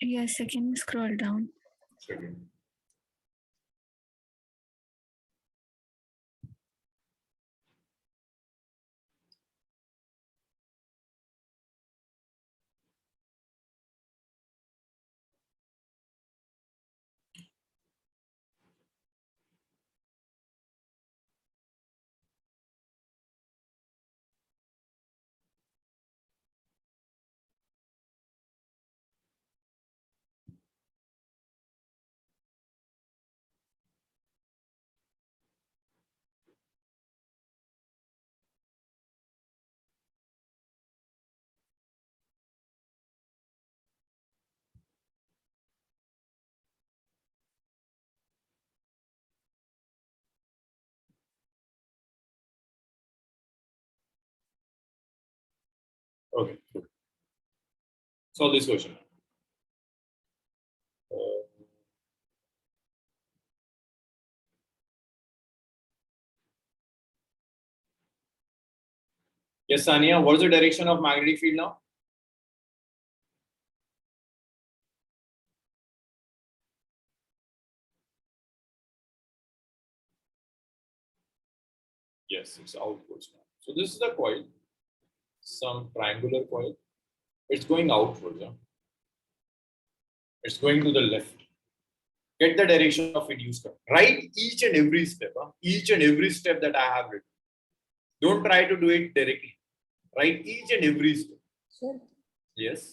Yes, I can scroll down. Second. Okay, good. Solve this question. Yes, Sania, what is the direction of magnetic field now? Yes, it's outwards now. So this is the coil, some triangular coil. It's going outwards. Huh? It's going to the left. Get the direction of induced current. Write each and every step. Huh? Each and every step that I have written. Don't try to do it directly. Write each and every step. Sir, Yes.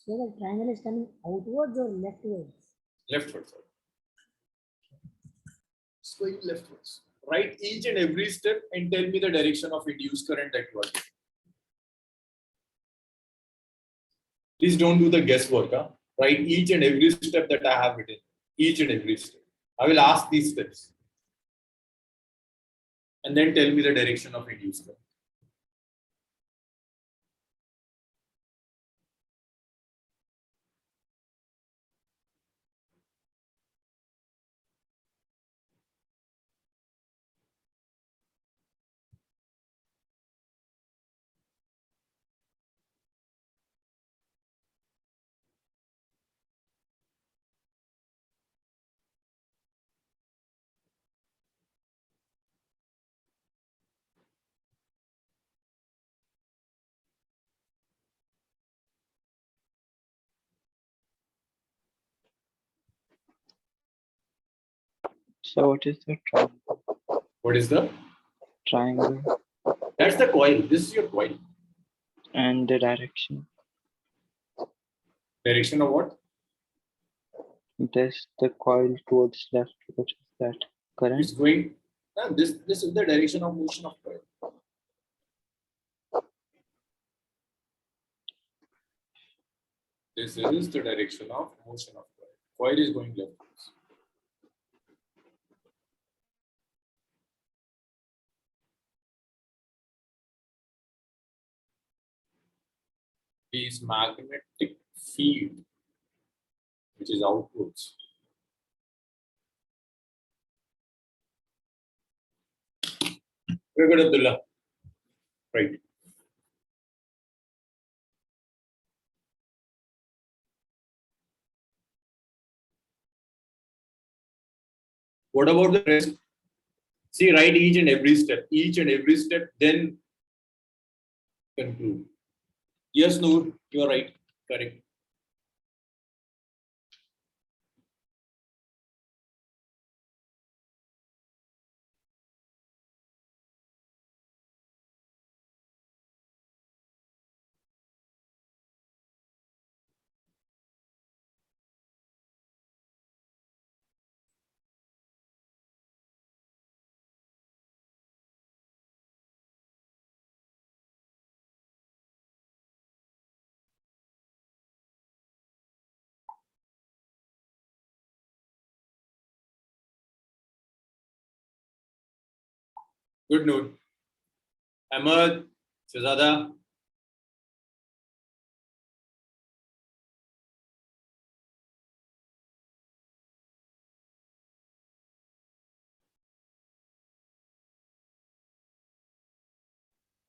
so the triangle is coming outwards or leftwards? Leftwards. It's going leftwards. Write each and every step and tell me the direction of induced current that you are doing. Please don't do the guesswork. Huh? Write each and every step that I have written. Each and every step. I will ask these steps. And then tell me the direction of induced current. So what is the triangle? What is the? Triangle That's the coil. This is your coil. and the direction. Direction of what? This the coil towards left. What is that? Current. It's going. This is the direction of motion of coil. This is the direction of motion of coil. Coil is going leftwards. Is magnetic field, which is outwards. Very good, Abdullah. Right. What about the rest? See, write each and every step, then conclude. Yes, Noor, you are right. Correct. Good note. Ahmad, Shazada.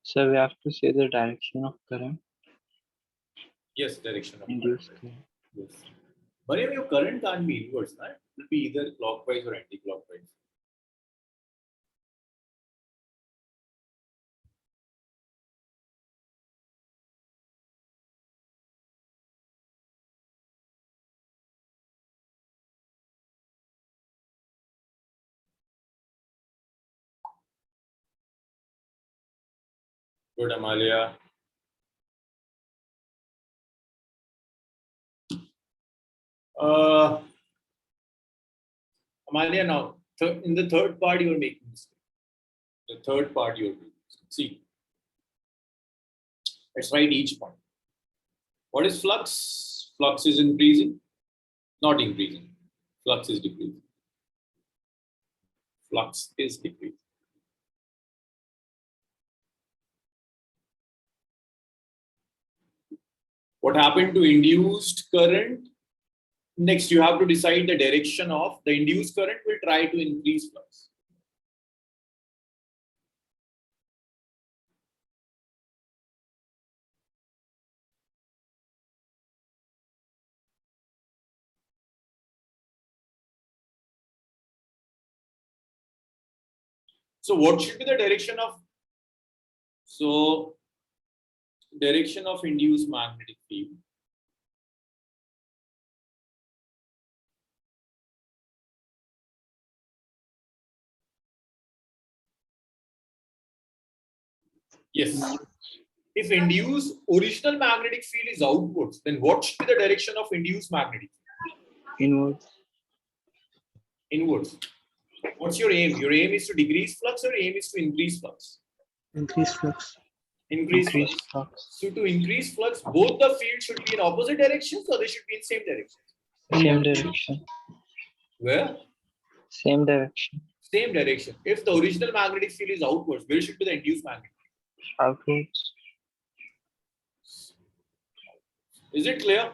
So we have to say the direction of current. Yes, direction of Induced current. current. Yes. But if your current can't be inverse, right? It will be either clockwise or anti-clockwise. Good, Amalia. Amalia, now in the third part you are making mistake. The third part you are making mistake. See, let's write each point. What is flux? Flux is increasing, not increasing. Flux is decreasing. Flux is decreasing. What happened to induced current? Next, you have to decide the direction of the induced current will try to increase flux. So what should be the direction of? So direction of induced magnetic field. Yes. If induced original magnetic field is outwards, then what should be the direction of induced magnetic field? Inwards. Inwards. What's your aim? Your aim is to decrease flux or aim is to increase flux? Increase flux. Increase flux. So to increase flux, both the fields should be in opposite directions or they should be in same direction? Same direction. Where? Same direction. Same direction. If the original magnetic field is outwards, where should be the induced magnetic field? Outwards. Is it clear?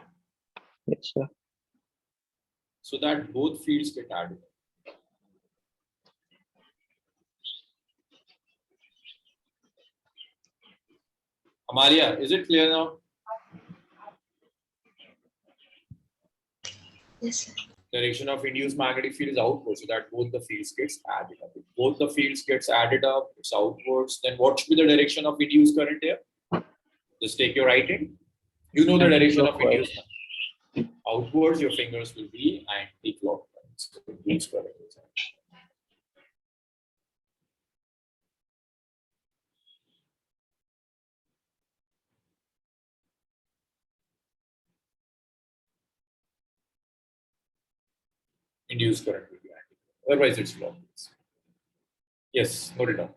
Yes, sir. So that both fields get added. Amalia, is it clear now? Yes, sir. Direction of induced magnetic field is outwards, so that both the fields gets added up. If both the fields gets added up, it's outwards. Then what should be the direction of induced current here? Just take your right hand. You know the direction of induced current. Outwards, your fingers will be anti-clockwise. So induced current is induced current will be anti-clockwise. Otherwise, it's clockwise. Yes, note it down.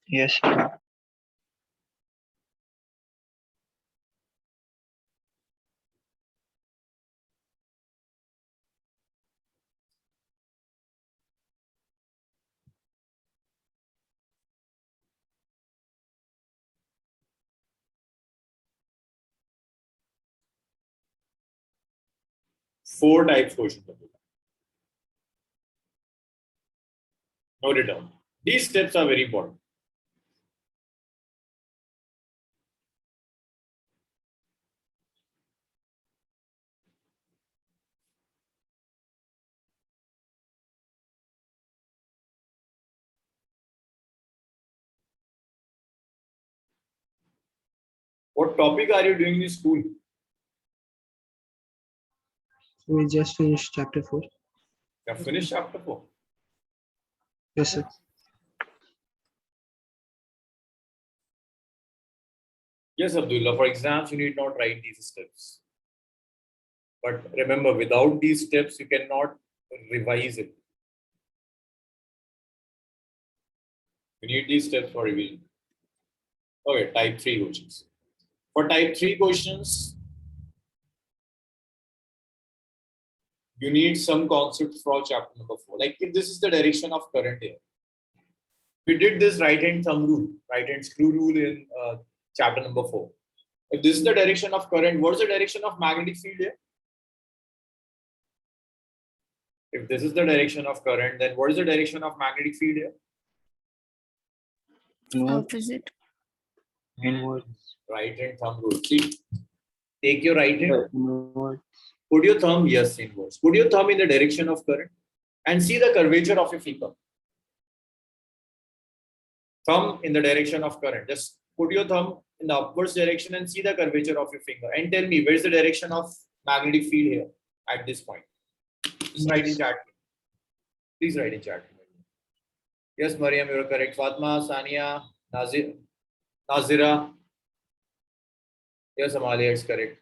Yes, sir. Four types questions. Note it down. These steps are very important. What topic are you doing in school? We just finished chapter 4. You have finished chapter 4. Yes, sir. Yes, Abdullah. For exams, you need not write these steps. But remember, without these steps, you cannot revise it. You need these steps for revision. Okay, type 3 questions. For type 3 questions, you need some concepts for chapter number 4. Like if this is the direction of current here. We did this right hand thumb rule, right hand screw rule in chapter number 4. If this is the direction of current, what is the direction of magnetic field here? If this is the direction of current, then what is the direction of magnetic field here? Opposite. Inwards. Right hand thumb rule. See, take your right hand, Inwards. put your thumb, yes, inwards. Put your thumb in the direction of current and see the curvature of your finger. Thumb in the direction of current. Just put your thumb in the upwards direction and see the curvature of your finger. And tell me, where is the direction of magnetic field here at this point? Just write in chat. Please write in chat. Yes, Mariam, you are correct. Fatma, Sania, Nazira. Yes, Amalia, it's correct.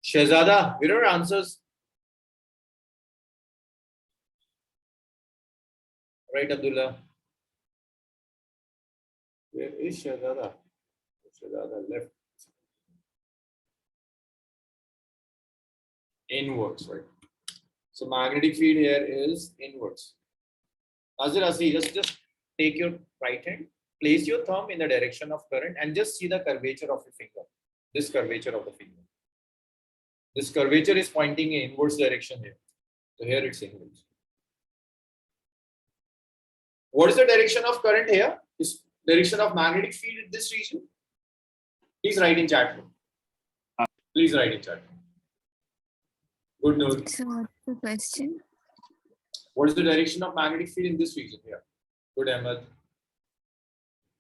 Shehzada, where are answers? Right, Abdullah. Where is Shehzada? Shehzada left. Inwards, right? So magnetic field here is inwards. Nazira, see, just take your right hand, place your thumb in the direction of current and just see the curvature of your finger. This curvature of the finger. This curvature is pointing in inwards direction here. So here it's inwards. What is the direction of current here? Is direction of magnetic field in this region? Please write in chat room. Please write in chat room. Good news. So what's the question? What is the direction of magnetic field in this region here? Good, Ahmed.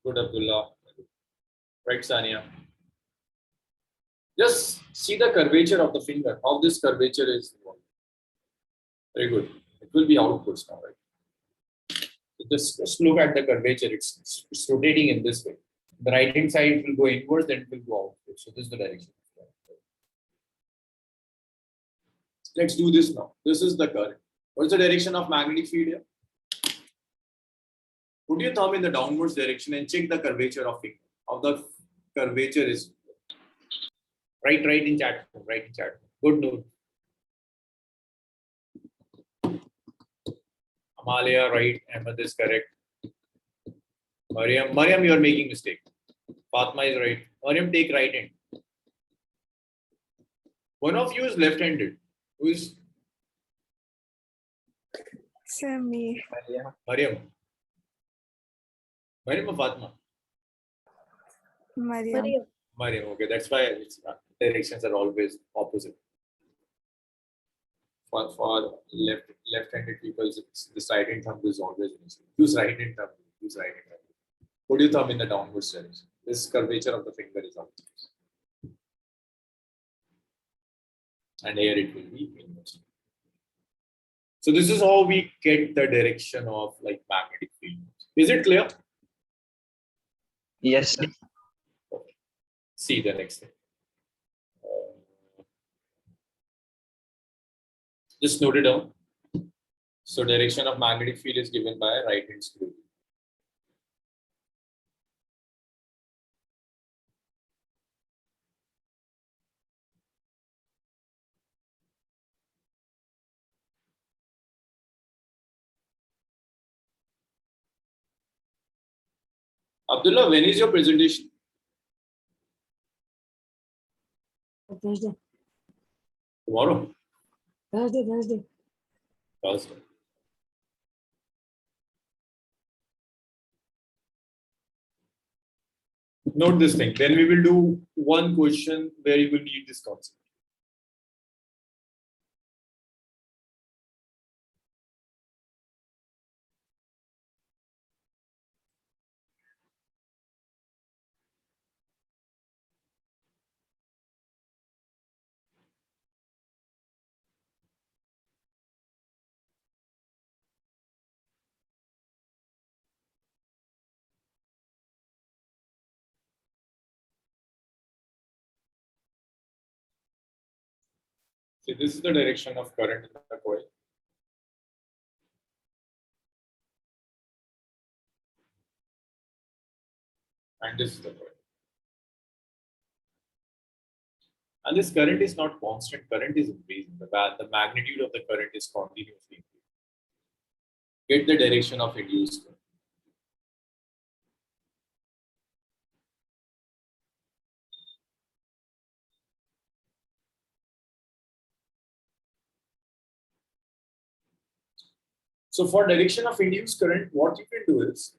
Good, Abdullah. Right, Sania. Just see the curvature of the finger, how this curvature is. Very good. It will be outwards now, right? So just look at the curvature. It's rotating in this way. The right hand side will go inwards, then it will go outwards. So this is the direction. Let's do this now. This is the current. What is the direction of magnetic field here? Put your thumb in the downwards direction and check the curvature of finger. How the curvature is. Right in chat. Right in chat. Good note. Amalia, right. Ahmed is correct. Mariam, you are making mistake. Fatma is right. Mariam, take right hand. One of you is left-handed. Who is? Sir, me. Mariam. Mariam or Fatma? Mariam. Mariam, okay. That's why its directions are always opposite. For left-handed people, this right-hand thumb is always missing. Use right-hand thumb. Use right-hand thumb. Put your thumb in the downwards direction. This curvature of the finger is outwards. And here it will be inwards. So this is how we get the direction of like magnetic field. Is it clear? Yes, sir. Okay. See the next thing. Just note it down. So direction of magnetic field is given by right hand screw. Abdullah, when is your presentation? Thursday. Tomorrow? Thursday. Thursday. Note this thing. Then we will do one question where you will need this concept. See, this is the direction of current in the coil. And this is the coil. And this current is not constant, current is increasing. The magnitude of the current is continuously increasing. Get the direction of induced current. So for direction of induced current, what you can do is,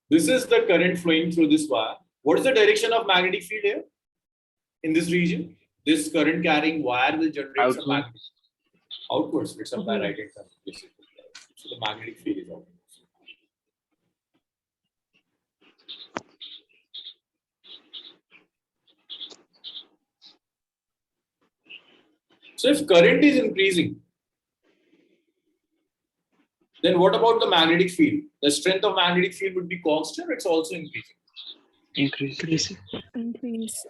this is the current flowing through this wire. What is the direction of magnetic field here? In this region, this current carrying wire will generate some magnetic outwards. Let's apply right hand side. So the magnetic field is outwards. So if current is increasing, then what about the magnetic field? The strength of magnetic field would be constant, it's also increasing. Increase. Increase.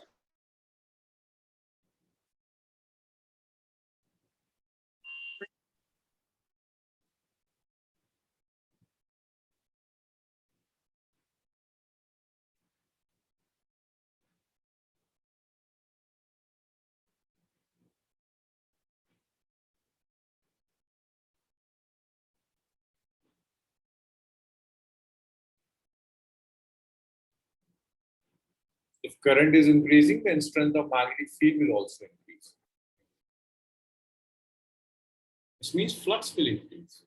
If current is increasing, then strength of magnetic field will also increase. Which means flux will increase.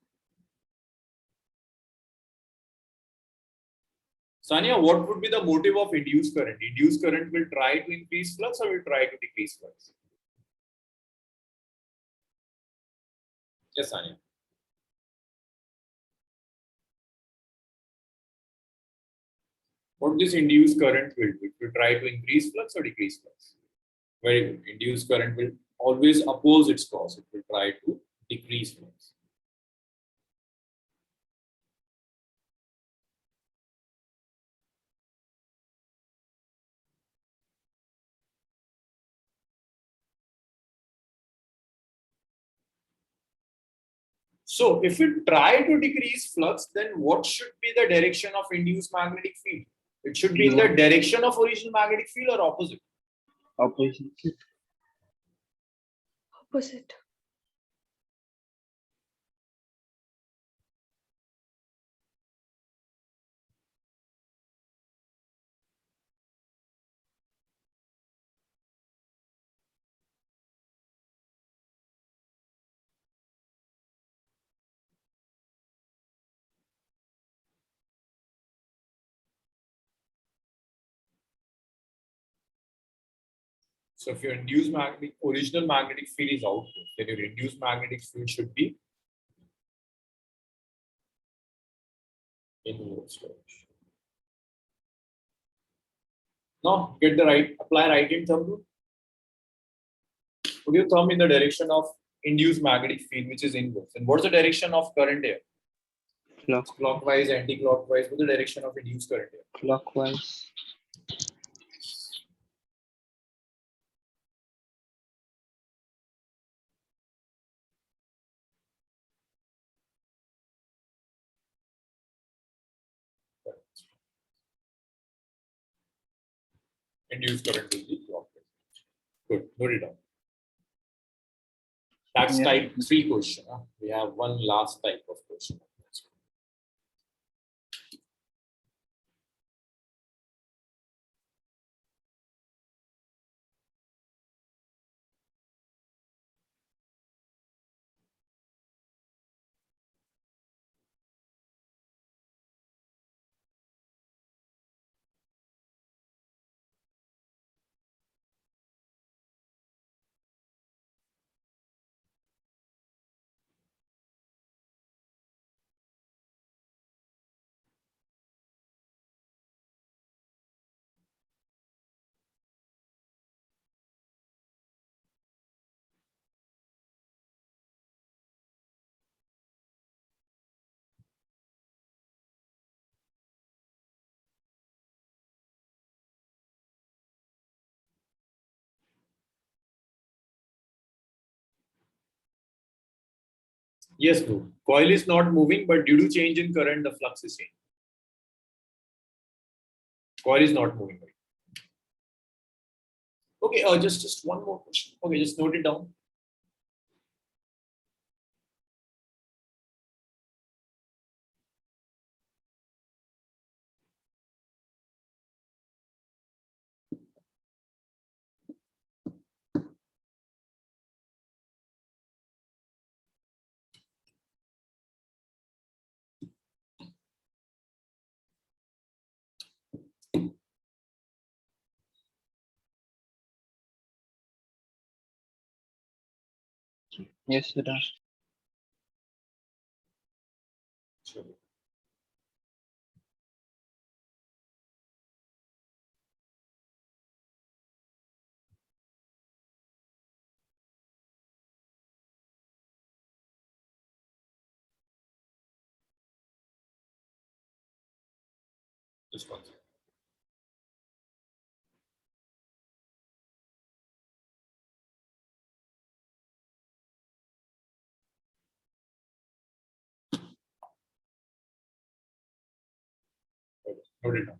Sania, what would be the motive of induced current? Induced current will try to increase flux or will try to decrease flux? Yes, Sania. what this induced current will do? It will try to increase flux or decrease flux. Very good. Induced current will always oppose its cause. It will try to decrease flux. So if we try to decrease flux, then what should be the direction of induced magnetic field? It should be in the direction of original magnetic field or opposite? Opposite. Opposite. So if your induced original magnetic field is outward, then your induced magnetic field should be inwards direction. Now get the right, apply right hand thumb rule. Put your thumb in the direction of induced magnetic field, which is inwards. And what's the direction of current here? Clockwise, anti-clockwise. What's the direction of induced current here? Clockwise. Induced current will be clockwise. Good, note it down. That's type 3 question. We have one last type of question. Yes, no. Coil is not moving, but due to change in current, the flux is changing. Coil is not moving. Okay, just one more question. Okay, just note it down. Yes, sir. Sure. Just one second. Okay, note it down.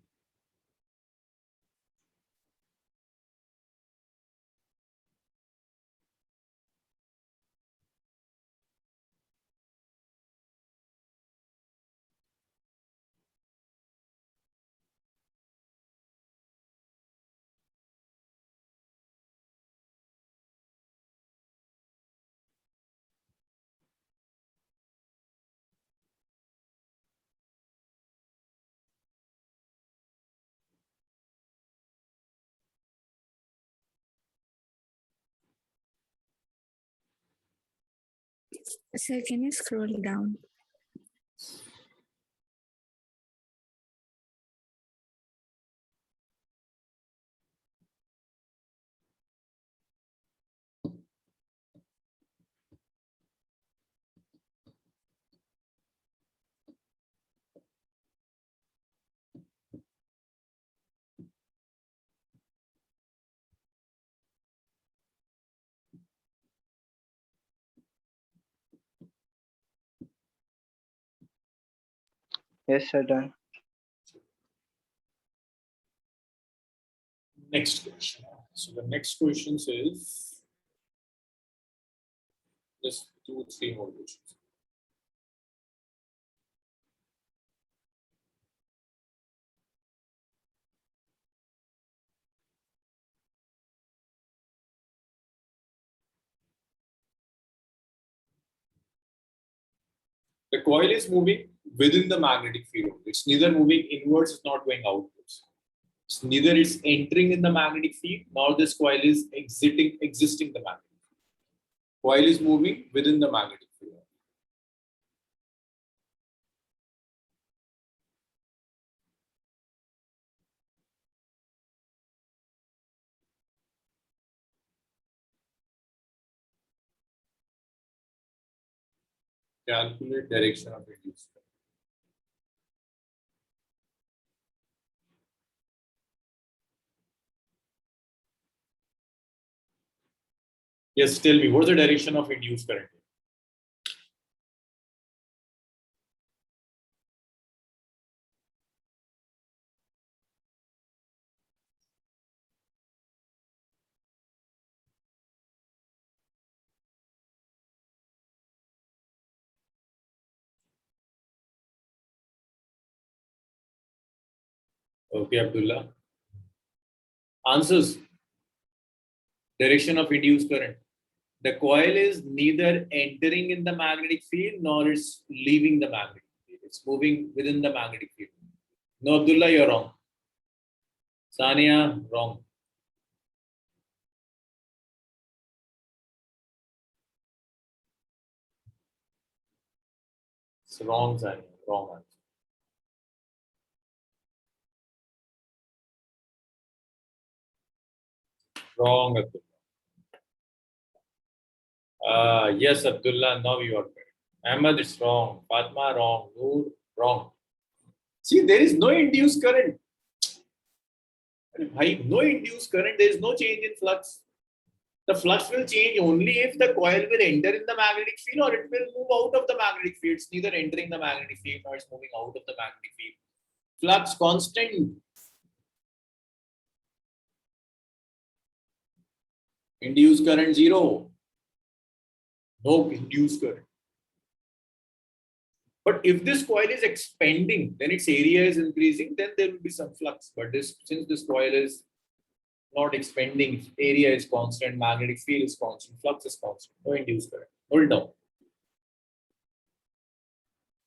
Sir, can you scroll down? Yes, sir, done. Next question. So the next question says just 2-3 more questions. The coil is moving within the magnetic field. It's neither moving inwards, it's not going outwards. It's neither it's entering in the magnetic field, nor this coil is existing the magnetic field. Coil is moving within the magnetic field. Calculate direction of induced current. Yes, tell me, what's the direction of induced current? Okay, Abdullah. Answers. Direction of induced current. The coil is neither entering in the magnetic field nor is leaving the magnetic field. It's moving within the magnetic field. No, Abdullah, you're wrong. Sania, wrong. It's wrong, Sania. Wrong answer. Wrong, Abdullah. Yes, Abdullah, now you are correct. Ahmad is wrong. Fatma, wrong. Noor, wrong. See, there is no induced current. No induced current, there is no change in flux. The flux will change only if the coil will enter in the magnetic field or it will move out of the magnetic field. It's neither entering the magnetic field nor it's moving out of the magnetic field. Flux constant. Induced current 0. No induced current. But if this coil is expanding, then its area is increasing, then there will be some flux. But since this coil is not expanding, its area is constant, magnetic field is constant, flux is constant, no induced current. Hold down.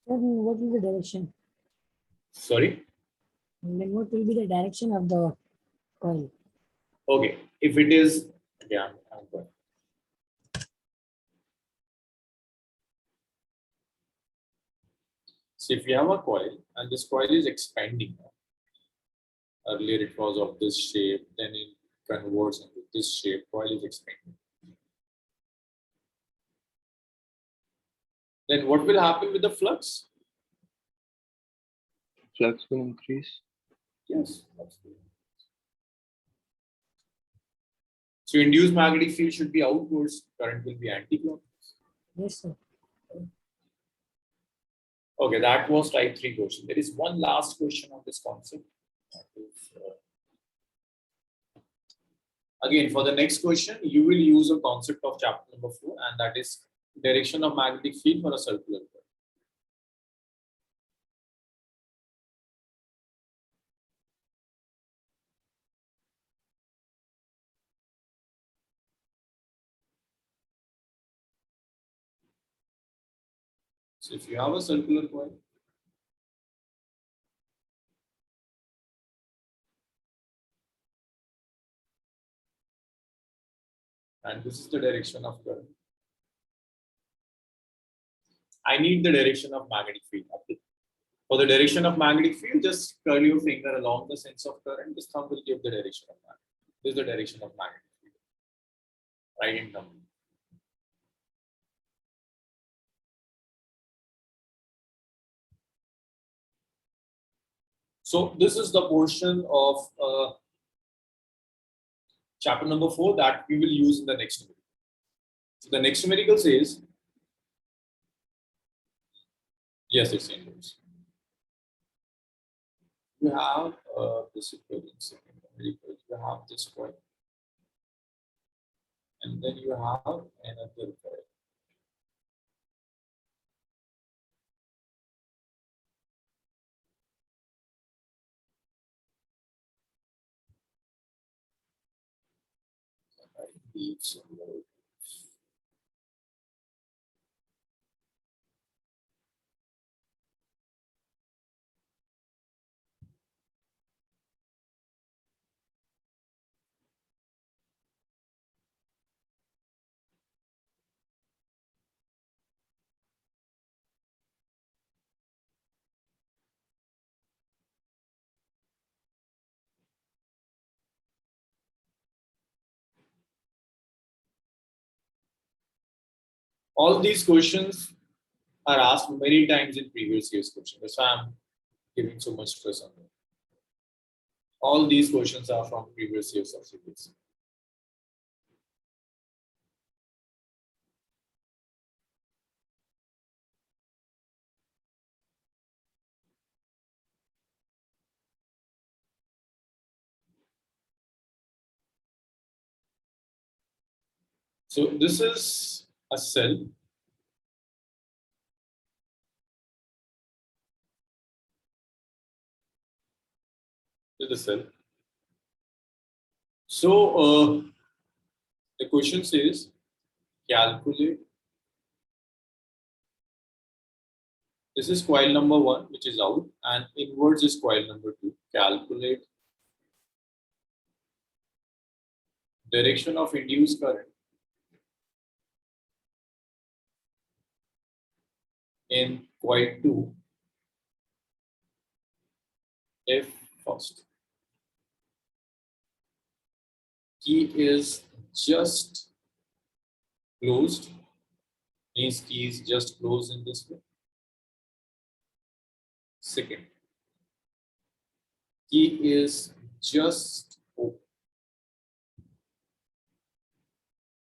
What will be the direction? Sorry? And then what will be the direction of the coil? Okay, if it is, yeah, I'm going. So if you have a coil and this coil is expanding, earlier it was of this shape, then it converts into this shape, coil is expanding. Then what will happen with the flux? Flux will increase. Yes, absolutely. So induced magnetic field should be outwards, current will be anti-clockwise. Yes, sir. Okay, that was type 3 question. There is one last question on this concept. That is, again, for the next question, you will use a concept of chapter number 4, and that is direction of magnetic field for a circular coil. So if you have a circular coil, and this is the direction of current, I need the direction of magnetic field. For the direction of magnetic field, just curl your finger along the sense of current. This thumb will give the direction of magnetic. This is the direction of magnetic field. Right in thumb. So this is the portion of chapter number 4 that we will use in the next numerical. So the next numerical says, yes, it's inverse. You have this equivalence. You have this coil, and then you have another coil. I need some more. All these questions are asked many times in previous year's question. That's why I'm giving so much stress on them. All these questions are from previous years of CBSE. So this is a cell. This is a cell. So the question says calculate. This is coil number 1, which is out, and inwards is coil number 2. Calculate direction of induced current in coil 2 if first. Key is just closed, means key is just closed in this way. Second, key is just open.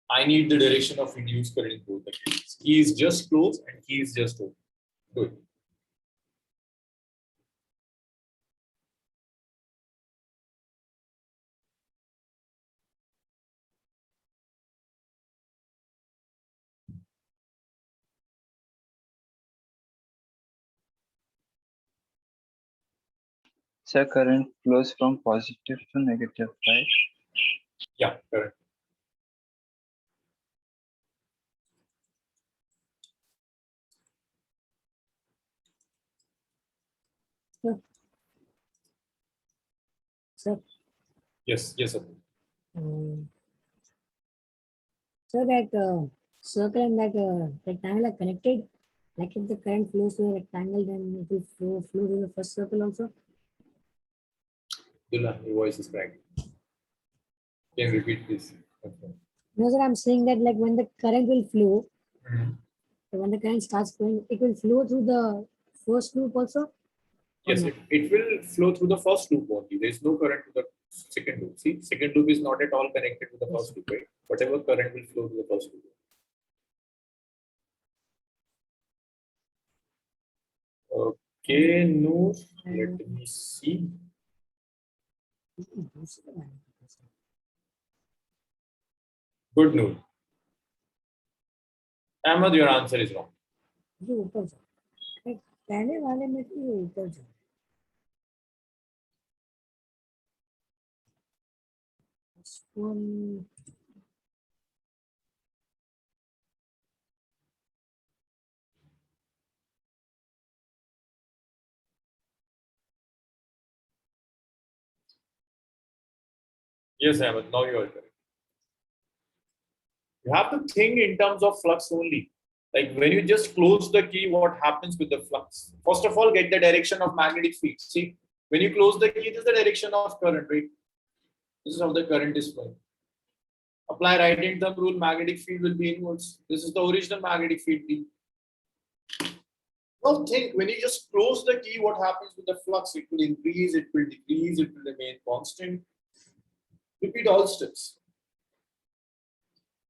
I need the direction of induced current in both the cases. Key is just closed and key is just open. Good. So current flows from positive to negative, right? Yeah, correct. So, Yes, yes, sir. so that circle and that rectangle are connected. Like if the current flows through a rectangle, then it will flow to the first circle also. Dula, your voice is cracked. Can you repeat this? Okay. No, sir, I'm saying that like when the current will flow, Mhm. so when the current starts flowing, it will flow through the first loop also. Yes, it will flow through the first loop only. There is no current to the second loop. See, second loop is not at all connected to the first loop, right? Whatever current will flow to the first loop. Okay, Noor, let me see. Good, Noor. Ahmad, your answer is wrong. ये ऊपर जाओ पहले वाले में तो ये ऊपर जाओ one Yes, Ahmad, now you are correct. You have to think in terms of flux only. Like when you just close the key, what happens with the flux? First of all, get the direction of magnetic field. See, when you close the key, this is the direction of current, right? This is how the current is flowing. Apply right-hand thumb rule, magnetic field will be inwards. This is the original magnetic field key. Now think, when you just close the key, what happens with the flux? It will increase, it will decrease, it will remain constant. Repeat all steps.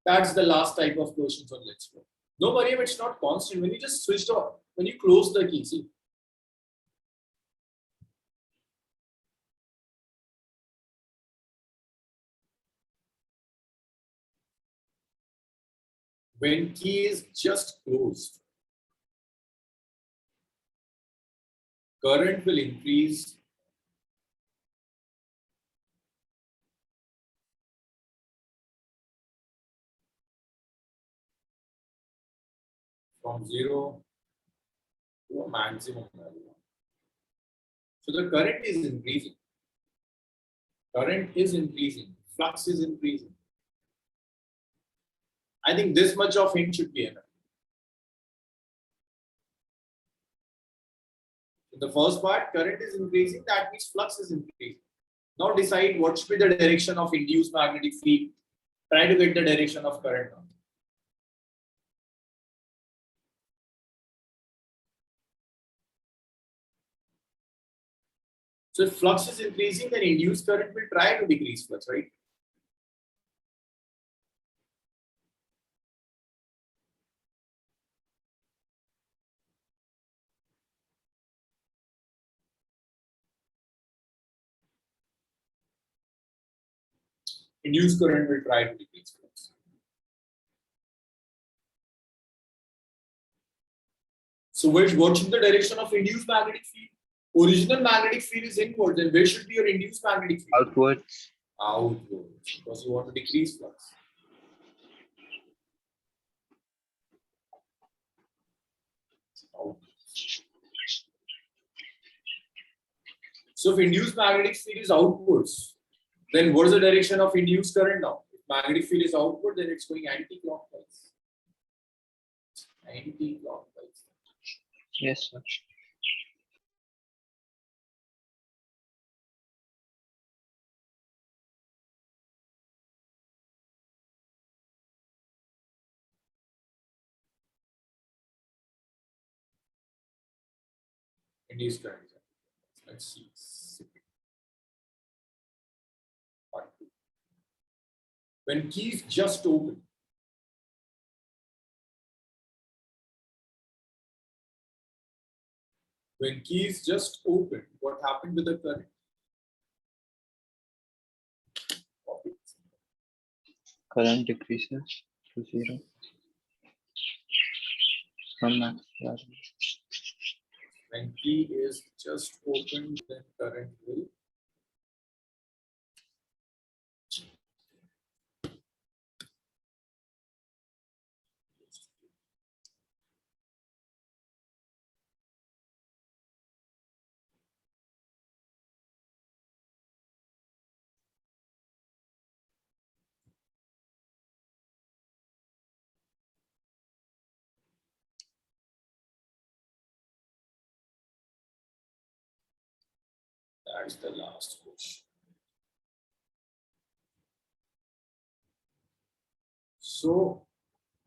That's the last type of questions on Let's Go. Don't worry if it's not constant. When you just switch off, when you close the key, see. when key is just closed, current will increase from 0 to a maximum value. So the current is increasing. Current is increasing. Flux is increasing. I think this much of hint should be enough. In the first part, current is increasing. That means flux is increasing. Now decide what should be the direction of induced magnetic field. Try to get the direction of current now. So if flux is increasing, then induced current will try to decrease flux, right? Induced current will try to decrease flux. So what should be the direction of induced magnetic field? Original magnetic field is inward, then where should be your induced magnetic field? Outwards. Outwards, because you want to decrease flux. Outwards. So if induced magnetic field is outwards, then what is the direction of induced current now? If magnetic field is outward, then it's going anti-clockwise. Anti-clockwise. Yes, sir. Induced current. Let's see. Part 2. When key is just open, when key is just open, what happened with the current? Current decreases to 0. From max value. When key is just open, then current will that's the last question. So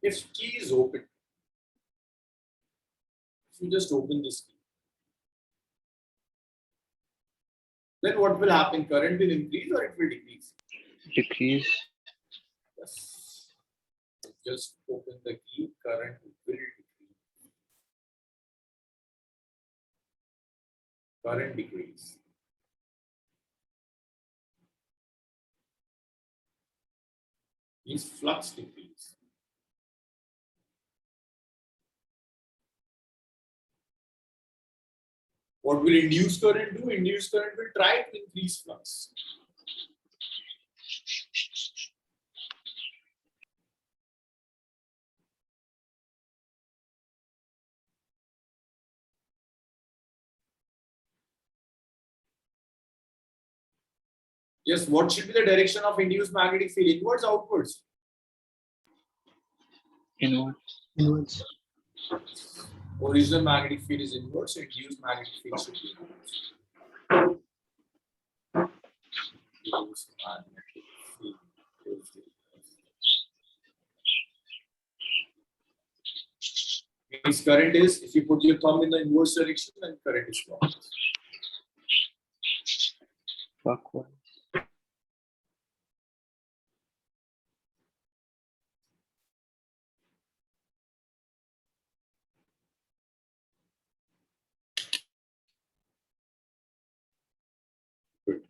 if key is open, if you just open this key, then what will happen? Current will increase or it will decrease? Decrease. Yes. Just open the key, current will decrease. Current decrease. Means flux decrease. What will induced current do? Induced current will try to increase flux. Yes, what should be the direction of induced magnetic field? Inwards, outwards? Inwards. Inwards. Original magnetic field is inwards, so induced magnetic field should be inwards. Induced magnetic field is inwards. Means current is, if you put your thumb in the inverse direction, then current is clockwise. Clockwise. Good.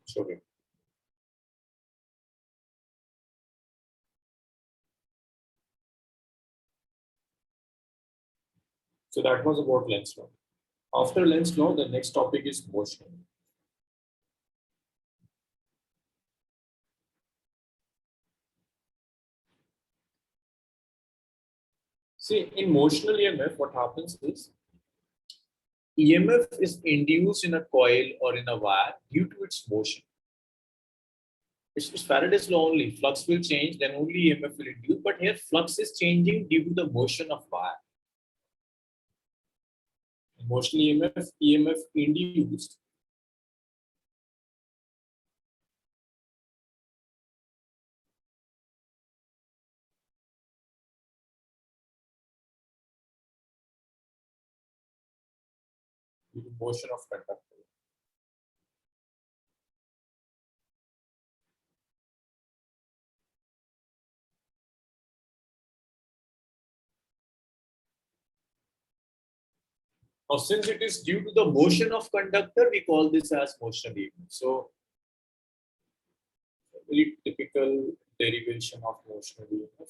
Sorry. So that was about Lenz law. After Lenz law, the next topic is motion. See, in motional EMF, what happens is EMF is induced in a coil or in a wire due to its motion. It's Faraday's law only. Flux will change, then only EMF will induce. But here, flux is changing due to the motion of wire. In motional EMF induced. Due to motion of conductor. Now, since it is due to the motion of conductor, we call this as motional EMF. So, very typical derivation of motional EMF.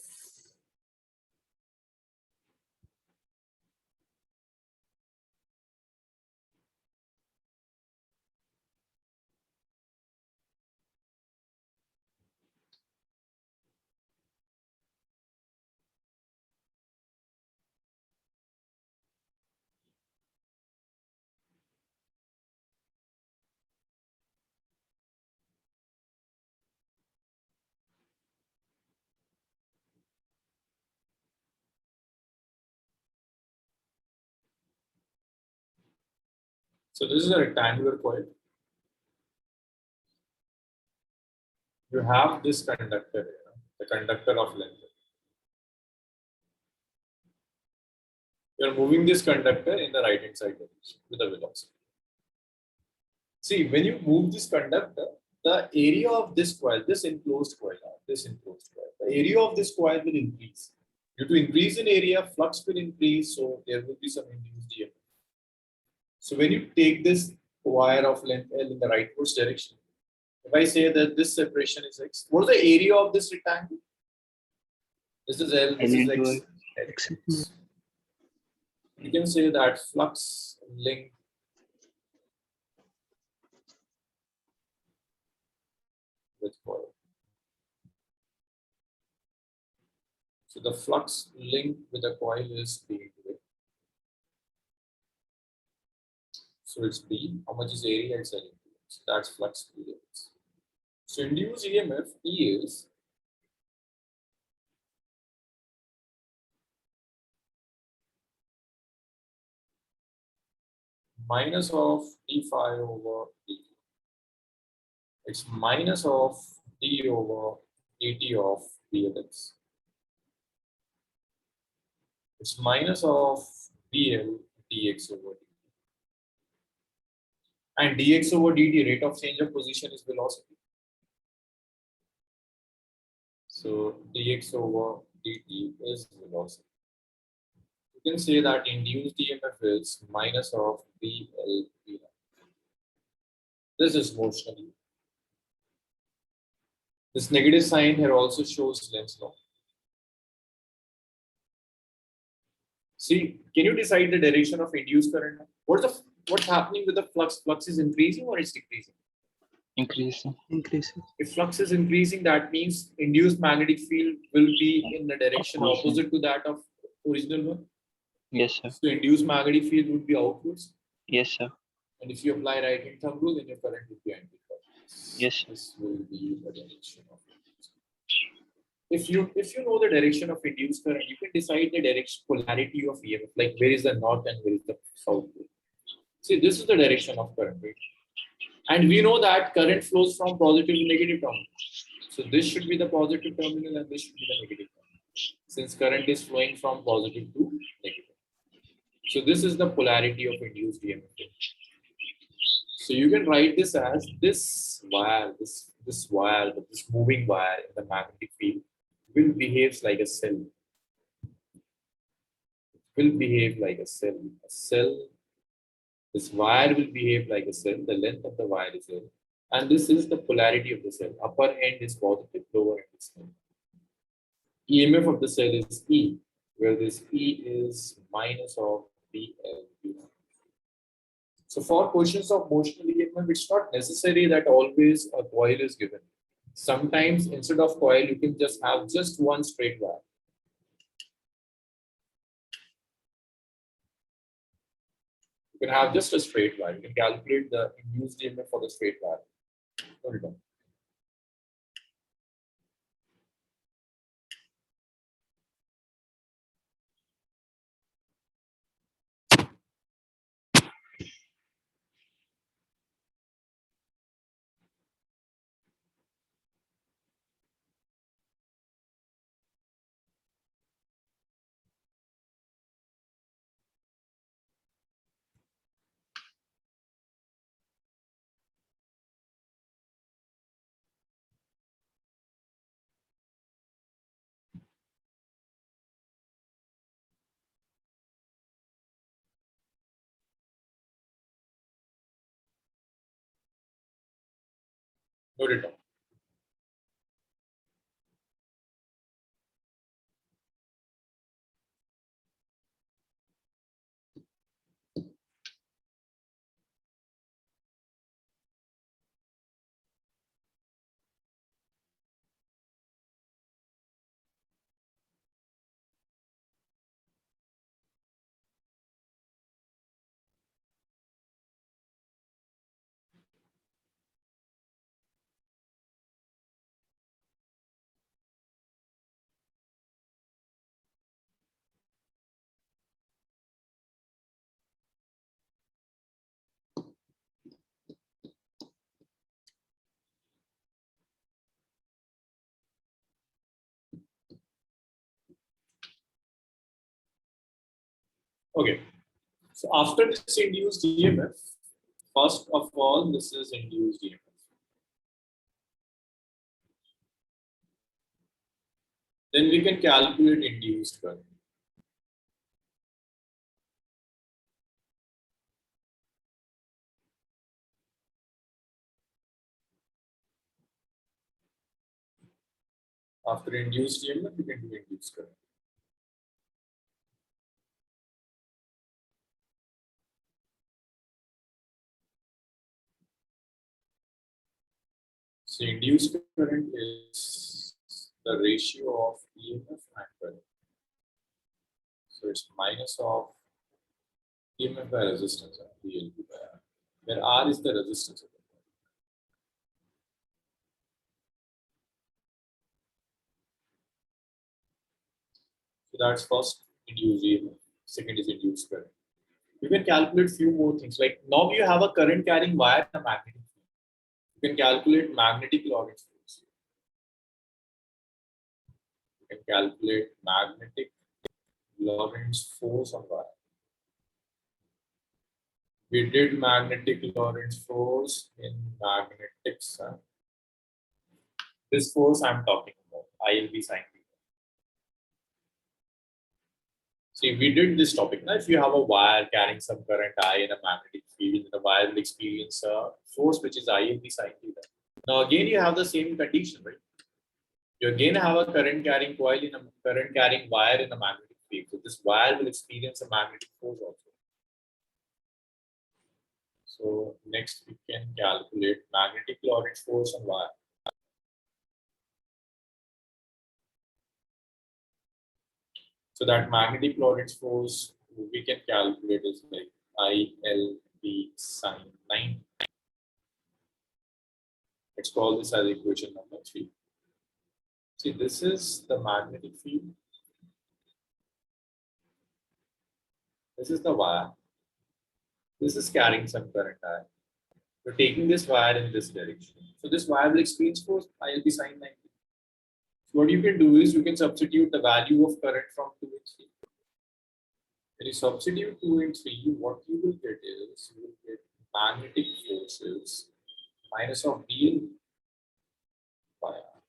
So this is a rectangular coil. You have this conductor here, the conductor of length. You are moving this conductor in the right hand side direction with the velocity. See, when you move this conductor, the area of this coil, the area of this coil will increase. Due to increase in area, flux will increase, so there will be some induced EMF. So when you take this wire of length L in the rightwards direction, if I say that this separation is X, what is the area of this rectangle? This is L, this is X. X. You can say that flux link with coil. So the flux link with the coil is B. So it's B. How much is area? It's L. So that's flux B. So induced EMF E is minus of d phi over dt. It's minus of d over dt of dx. It's minus of bl dx over dt. And dx over dt, rate of change of position, is velocity. So dx over dt is velocity. You can say that induced EMF is minus of bl bl. This is motional. This negative sign here also shows Lenz law. See, can you decide the direction of induced current? What's happening with the flux? Flux is increasing or it's decreasing? Increasing. Increasing. If flux is increasing, that means induced magnetic field will be in the direction opposite to that of original one. Yes, sir. So induced magnetic field would be outwards. Yes, sir. And if you apply right hand thumb rule, then your current will be anti-clockwise. Yes. This will be the direction of induced. If you know the direction of induced current, you can decide the direction polarity of EMF, like where is the north and where is the south. See, this is the direction of current, right? And we know that current flows from positive to negative terminal. So this should be the positive terminal and this should be the negative terminal, since current is flowing from positive to negative. So this is the polarity of induced EMF. So you can write this as this wire, this wire, this moving wire in the magnetic field will behave like a cell. It will behave like a cell. A cell. This wire will behave like a cell. The length of the wire is L. And this is the polarity of the cell. Upper end is positive, lower end is negative. EMF of the cell is E, where this E is minus of BL. So for questions of motional EMF, it's not necessary that always a coil is given. Sometimes instead of coil, you can just have just one straight wire. You can have just a straight wire. You can calculate the induced EMF for the straight wire. Hold it down. Note it down. Okay. So after this induced EMF, first of all, this is induced EMF. Then we can calculate induced current. After induced EMF, we can do induced current. So induced current is the ratio of EMF and current. So it's minus of EMF by resistance, PLB by R, where R is the resistance of the current. So that's first induced EMF, second is induced current. You can calculate few more things, like now you have a current carrying wire and a magnetic field. You can calculate magnetic Lorentz force. You can calculate magnetic Lorentz force on wire. We did magnetic Lorentz force in magnetics. This force I'm talking about, ILB sin theta. See, we did this topic. Now, if you have a wire carrying some current I in a magnetic field, the wire will experience a force which is ILB sin theta. Now, again, you have the same condition, right? You again have a current carrying coil in a current carrying wire in a magnetic field. So this wire will experience a magnetic force also. So next we can calculate magnetic Lorentz force on wire. So that magnetic Lorentz force we can calculate is like ILB sin 9. Let's call this as equation number 3. See, this is the magnetic field. This is the wire. This is carrying some current I. We're taking this wire in this direction. So this wire will experience force ILB sin 90. So what you can do is you can substitute the value of current from 2 and 3. When you substitute 2 and 3, what you will get is you will get magnetic forces minus of BL by R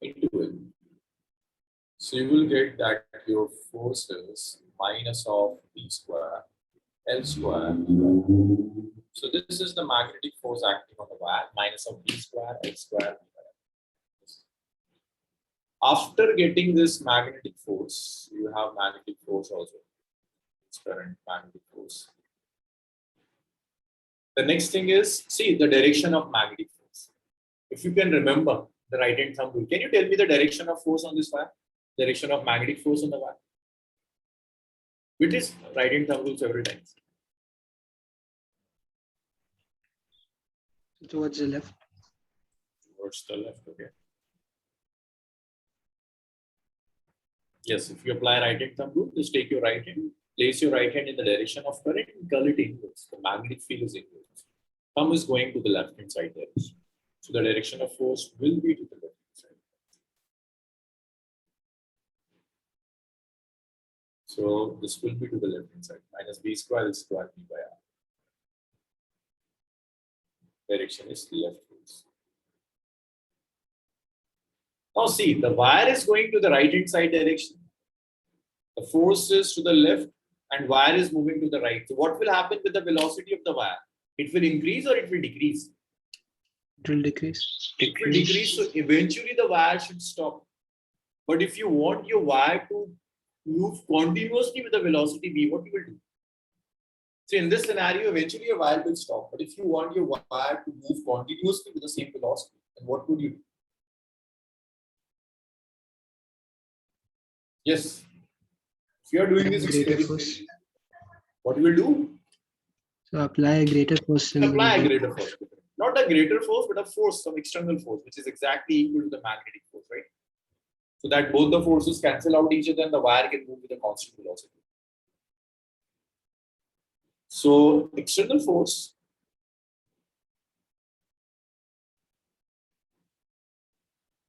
into L. So you will get that your forces minus of B square L square. So this is the magnetic force acting on the wire minus of B square L square. After getting this magnetic force, you have magnetic force also. It's current magnetic force. The next thing is, see the direction of magnetic force. If you can remember the right hand thumb rule, can you tell me the direction of force on this wire? Direction of magnetic force on the wire? Which is right hand thumb rules every time. Towards the left. Towards the left, okay. Yes, if you apply right hand thumb rule, just take your right hand, place your right hand in the direction of current and curl it inwards. The magnetic field is inwards. Thumb is going to the left hand side direction. So the direction of force will be to the left hand side. So this will be to the left hand side. Minus B square L square B by R. Direction is left force. Now see, the wire is going to the right hand side direction. The force is to the left and wire is moving to the right. So what will happen with the velocity of the wire? It will increase or it will decrease? It will decrease. It will decrease. So eventually the wire should stop. But if you want your wire to move continuously with the velocity v, what you will do? So in this scenario, eventually your wire will stop. But if you want your wire to move continuously with the same velocity, then what would you do? Yes. If you are doing this Greater force. what you will do? So apply a greater force. Apply a greater force. Not a greater force, but a force, some external force, which is exactly equal to the magnetic force, right? So that both the forces cancel out each other and the wire can move with a constant velocity. So external force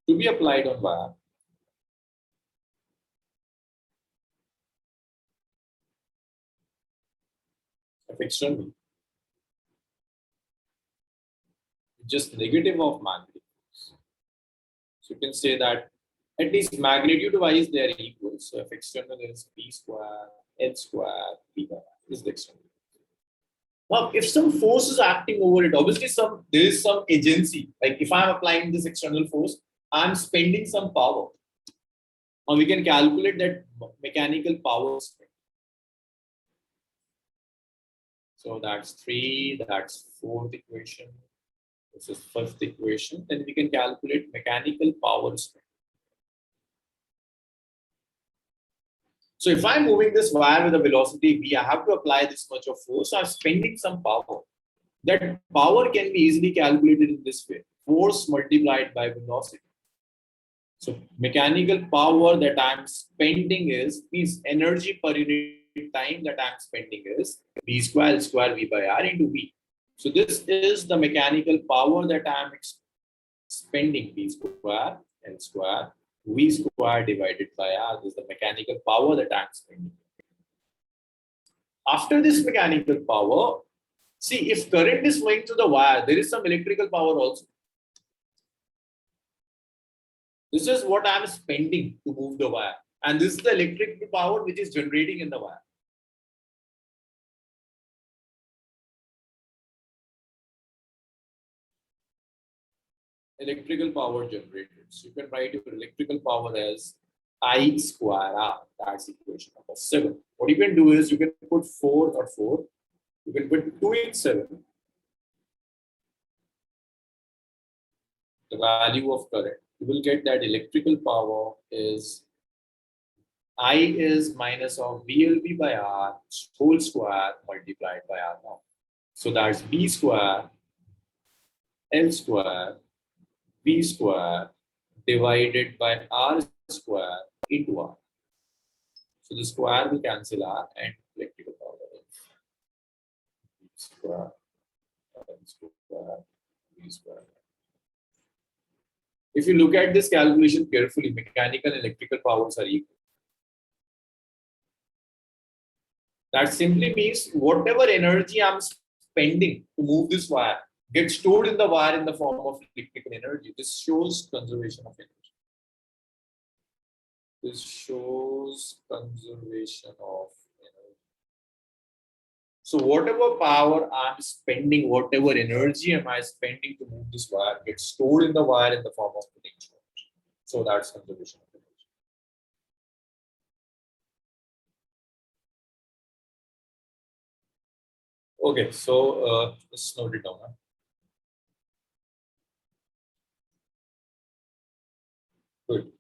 to be applied on wire of external just negative of magnetic force. So you can say that at least magnitude wise they are equal. So if external is B square, L square, B by R is the external. Now, if some force is acting over it, obviously there is some agency. Like if I'm applying this external force, I'm spending some power. Now we can calculate that mechanical power spent. So that's 3, that's 4th equation. This is 1st equation. Then we can calculate mechanical power spent. So if I'm moving this wire with a velocity v, I have to apply this much of force. So I'm spending some power. That power can be easily calculated in this way: force multiplied by velocity. So mechanical power that I'm spending means energy per unit time that I'm spending is V square L square V by R into V. So this is the mechanical power that I'm spending, V square L square V square divided by R. This is the mechanical power that I'm spending. After this mechanical power, see, if current is flowing through the wire, there is some electrical power also. This is what I'm spending to move the wire. And this is the electrical power which is generating in the wire. Electrical power generated. So you can write your electrical power as I square R. That's equation number 7. What you can do is you can put 4 or 4. You can put 2 in 7. The value of current. You will get that electrical power is I is minus of VLB by R whole square multiplied by R now. So that's B square L square V square divided by R square into R. So the square will cancel R and electrical power is V square L square V square. If you look at this calculation carefully, mechanical and electrical powers are equal. That simply means whatever energy I'm spending to move this wire gets stored in the wire in the form of electrical energy. This shows conservation of energy. This shows conservation of energy. So whatever power I'm spending, whatever energy am I spending to move this wire gets stored in the wire in the form of potential. So that's conservation of energy. Okay, so let's note it down. Huh? Good.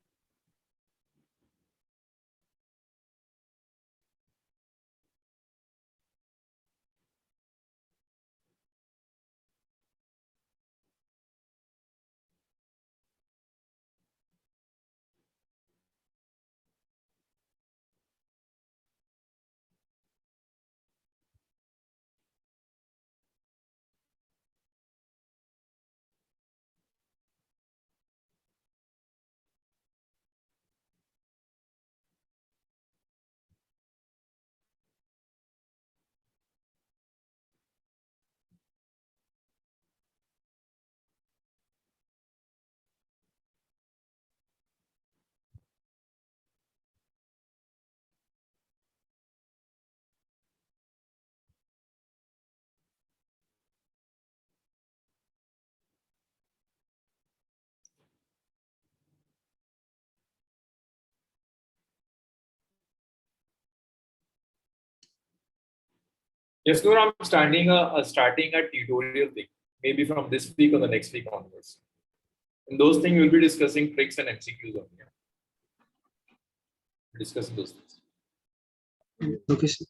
Yes, Noor, I'm starting a tutorial thing, maybe from this week or the next week onwards. In those things, we'll be discussing tricks and MCQs on here. Discussing those things. Okay, sir.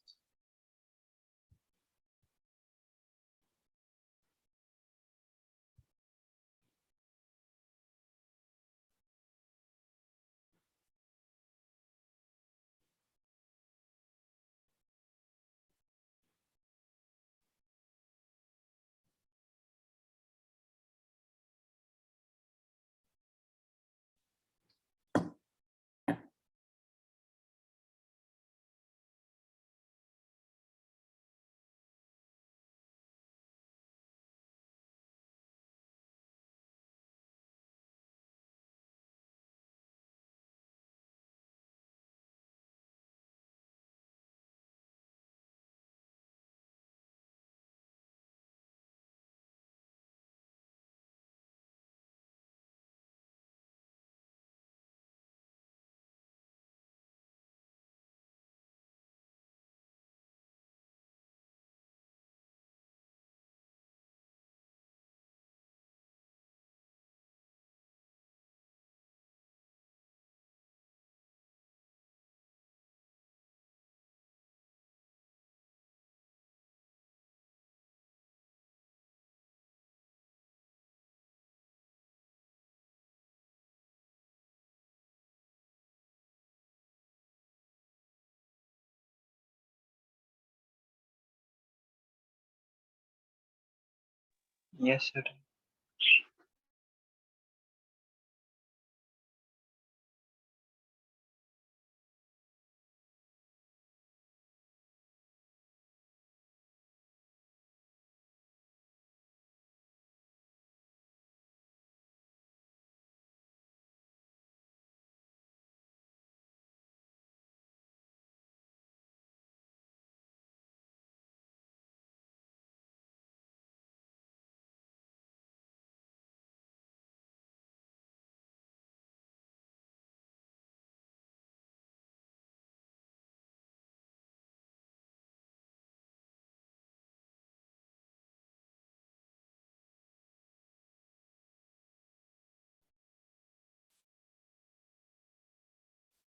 Yes, sir.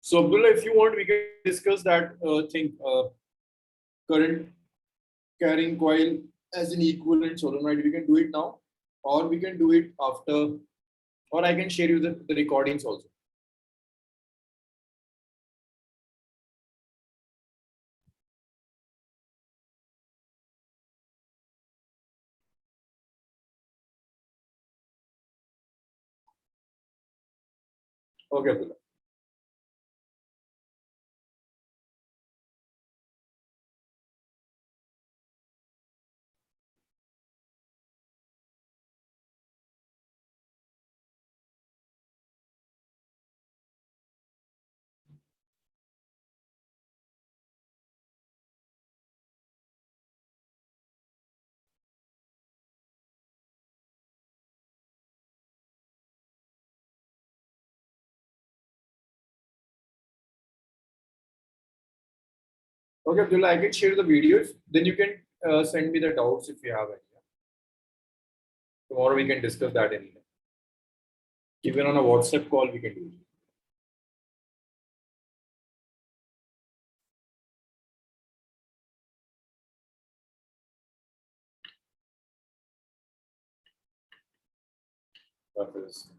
So, Abdullah, if you want, we can discuss that thing, current carrying coil as an equivalent solenoid. We can do it now, or we can do it after, or I can share you the recordings also. Okay, Abdullah. Okay, Abdullah, I can share the videos. Then you can send me the doubts if you have any. Tomorrow we can discuss that in. Even on a WhatsApp call, we can do it. Hafiz.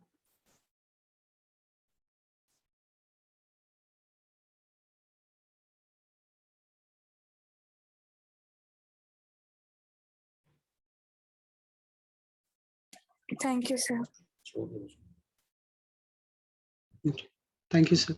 Thank you, sir. Sure. Thank you, sir.